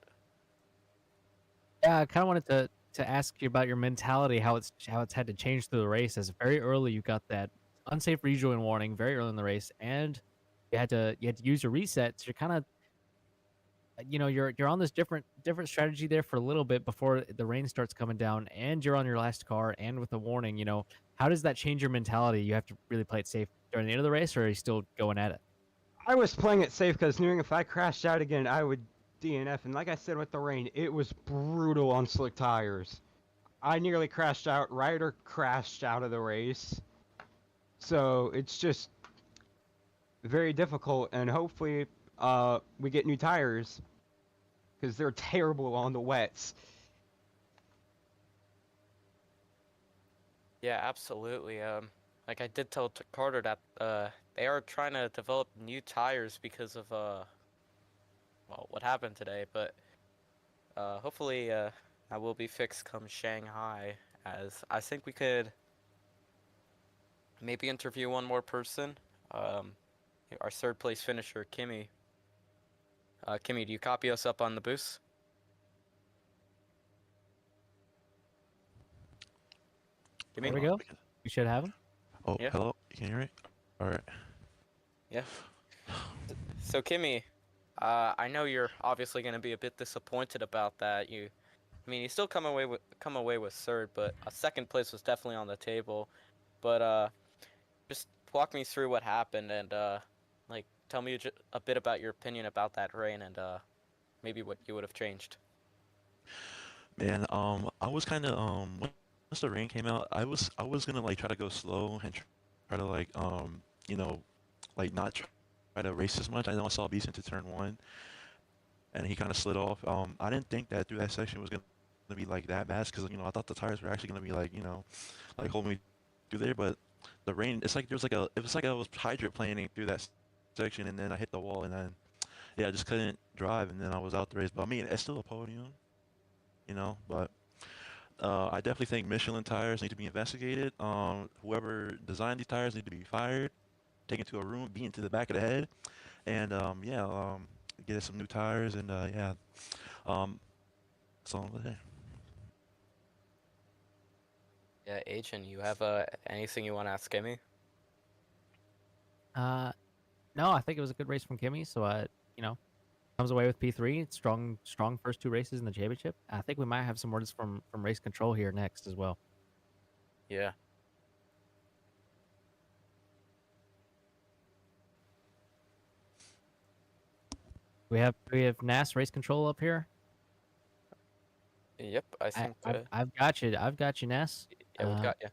Yeah, I kind of wanted to ask you about your mentality, how it's had to change through the race. As very early, you got that unsafe rejoin warning very early in the race, and you had to use your reset. So you're kind of you're on this different strategy there for a little bit before the rain starts coming down, and you're on your last car, and with the warning. How does that change your mentality? You have to really play it safe during the end of the race, or are you still going at it? I was playing it safe because knowing if I crashed out again, I would DNF. And like I said with the rain, it was brutal on slick tires. I nearly crashed out. Ryder crashed out of the race. So it's just very difficult. And hopefully we get new tires because they're terrible on the wets. Yeah, absolutely. like I did tell Carter that they are trying to develop new tires because of well, what happened today, but hopefully that will be fixed come Shanghai, as I think we could maybe interview one more person. Um, our third place finisher, Kimmy. Kimmy, do you copy us up on the boost? There Kimmy? we go. We should have him. Oh, Yeah. hello. Can you hear me? All right. Yeah. So Kimmy, I know you're obviously going to be a bit disappointed about that. I mean, you still come away with third, but a second place was definitely on the table. But just walk me through what happened and like tell me a bit about your opinion about that rain and maybe what you would have changed. Man, I was kind of once the rain came out, I was gonna like try to go slow and try to like you know like not try to race as much. I know I saw Beast into turn one, and he kind of slid off. I didn't think that through that section was gonna be like that bad because I thought the tires were actually gonna be like like holding me through there, but the rain, it's like there was like a it was like I was hydroplaning through that section, and then I hit the wall, and then yeah, I just couldn't drive, and then I was out the race. But I mean, it's still a podium, but. I definitely think Michelin tires need to be investigated. Whoever designed these tires need to be fired, taken to a room, beaten to the back of the head, and yeah, get some new tires, and yeah, um, that's all I'm gonna say. Yeah, Agent, you have anything you want to ask Kimmy? No, I think it was a good race from Kimmy. So, comes away with P3. Strong first two races in the championship. I think we might have some words from race control here next as well. Yeah. We have NAS race control up here. Yep, I think I've got you. I've got you, NAS. yeah, we've got you.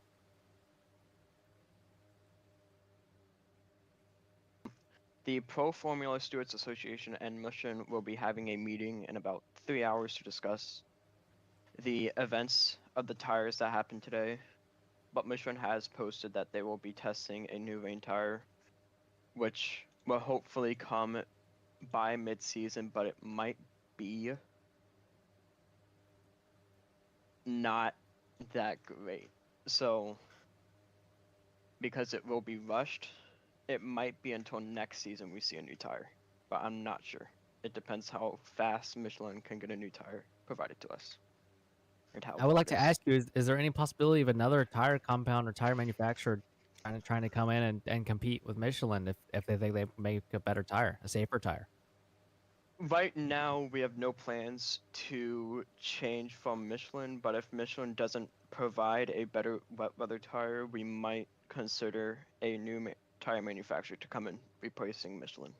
The Pro Formula Stewards Association and Michelin will be having a meeting in about 3 hours to discuss the events of the tires that happened today. But Michelin has posted that they will be testing a new rain tire, which will hopefully come by mid-season, but it might be not that great. So, because it will be rushed, it might be until next season we see a new tire, but I'm not sure. It depends how fast Michelin can get a new tire provided to us. And how I would well like it to is. ask you: is there any possibility of another tire compound or tire manufacturer trying to come in and compete with Michelin if they think they make a better tire, a safer tire? Right now, we have no plans to change from Michelin, but if Michelin doesn't provide a better wet weather tire, we might consider a new tire manufacturer to come in, replacing Michelin.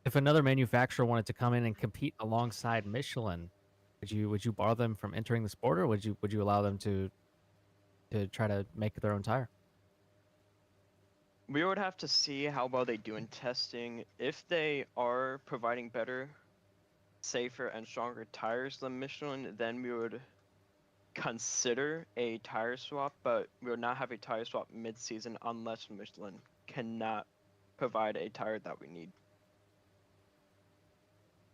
If another manufacturer wanted to come in and compete alongside Michelin, would you bar them from entering the sport, or would you allow them to try to make their own tire? We would have to see how well they do in testing. If they are providing better, safer, and stronger tires than Michelin, then we would consider a tire swap, but we would not have a tire swap mid-season unless Michelin cannot provide a tire that we need.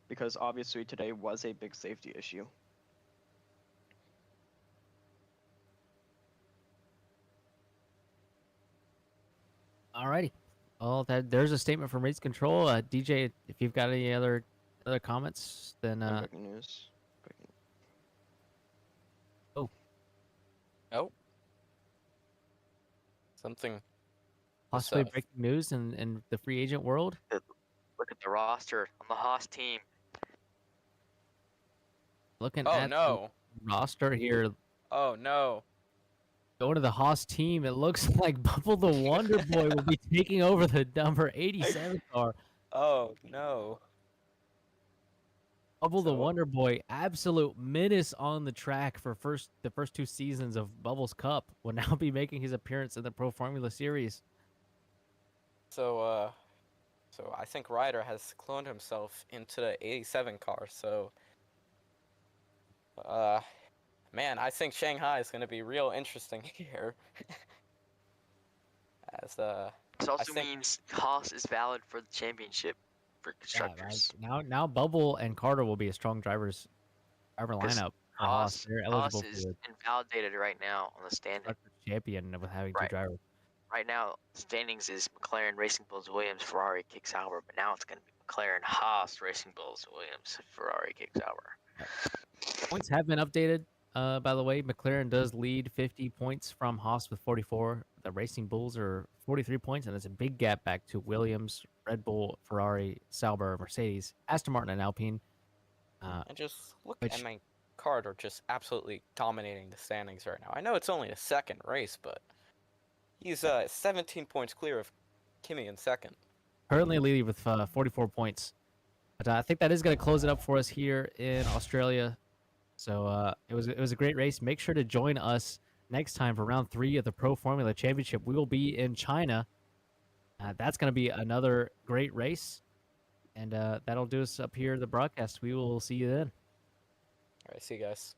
Because obviously today was a big safety issue. Alrighty. Well, there's a statement from race control. DJ, if you've got any other comments, then Breaking news. Oh, something. possibly uh, breaking news in the free agent world. Look at the roster on the Haas team. Looking Oh at no! the roster here, Oh no! going to the Haas team, it looks like Bubble the Wonder Boy will be taking over the number 87 car. Oh no! Bubble the So- Wonder Boy, absolute menace on the track for the first two seasons of Bubbles Cup, will now be making his appearance in the Pro Formula Series. So so I think Ryder has cloned himself into the 87 car. So man, I think Shanghai is going to be real interesting here. As This I also think means Haas is valid for the championship for Yeah, right. constructors. Now Bubble and Carter will be a strong driver 'Cause lineup for Haas. They're Haas eligible for is the invalidated right now on the standing. constructors champion with having two Right. drivers. Right now, standings is McLaren, Racing Bulls, Williams, Ferrari, Kick Sauber, but now it's going to be McLaren, Haas, Racing Bulls, Williams, Ferrari, Kick Sauber. Points have been updated. By the way, McLaren does lead 50 points from Haas with 44. The Racing Bulls are 43 points, and it's a big gap back to Williams, Red Bull, Ferrari, Sauber, Mercedes, Aston Martin, and Alpine. and just look at Which my Carter just absolutely dominating the standings right now. I know it's only a second race, but he's 17 points clear of Kimi in second. currently leading with 44 points. But I think that is going to close it up for us here in Australia. So it was a great race. Make sure to join us next time for round 3 of the Pro Formula Championship. We will be in China. That's going to be another great race. And that'll do us up here at the broadcast. We will see you then. All right, see you guys.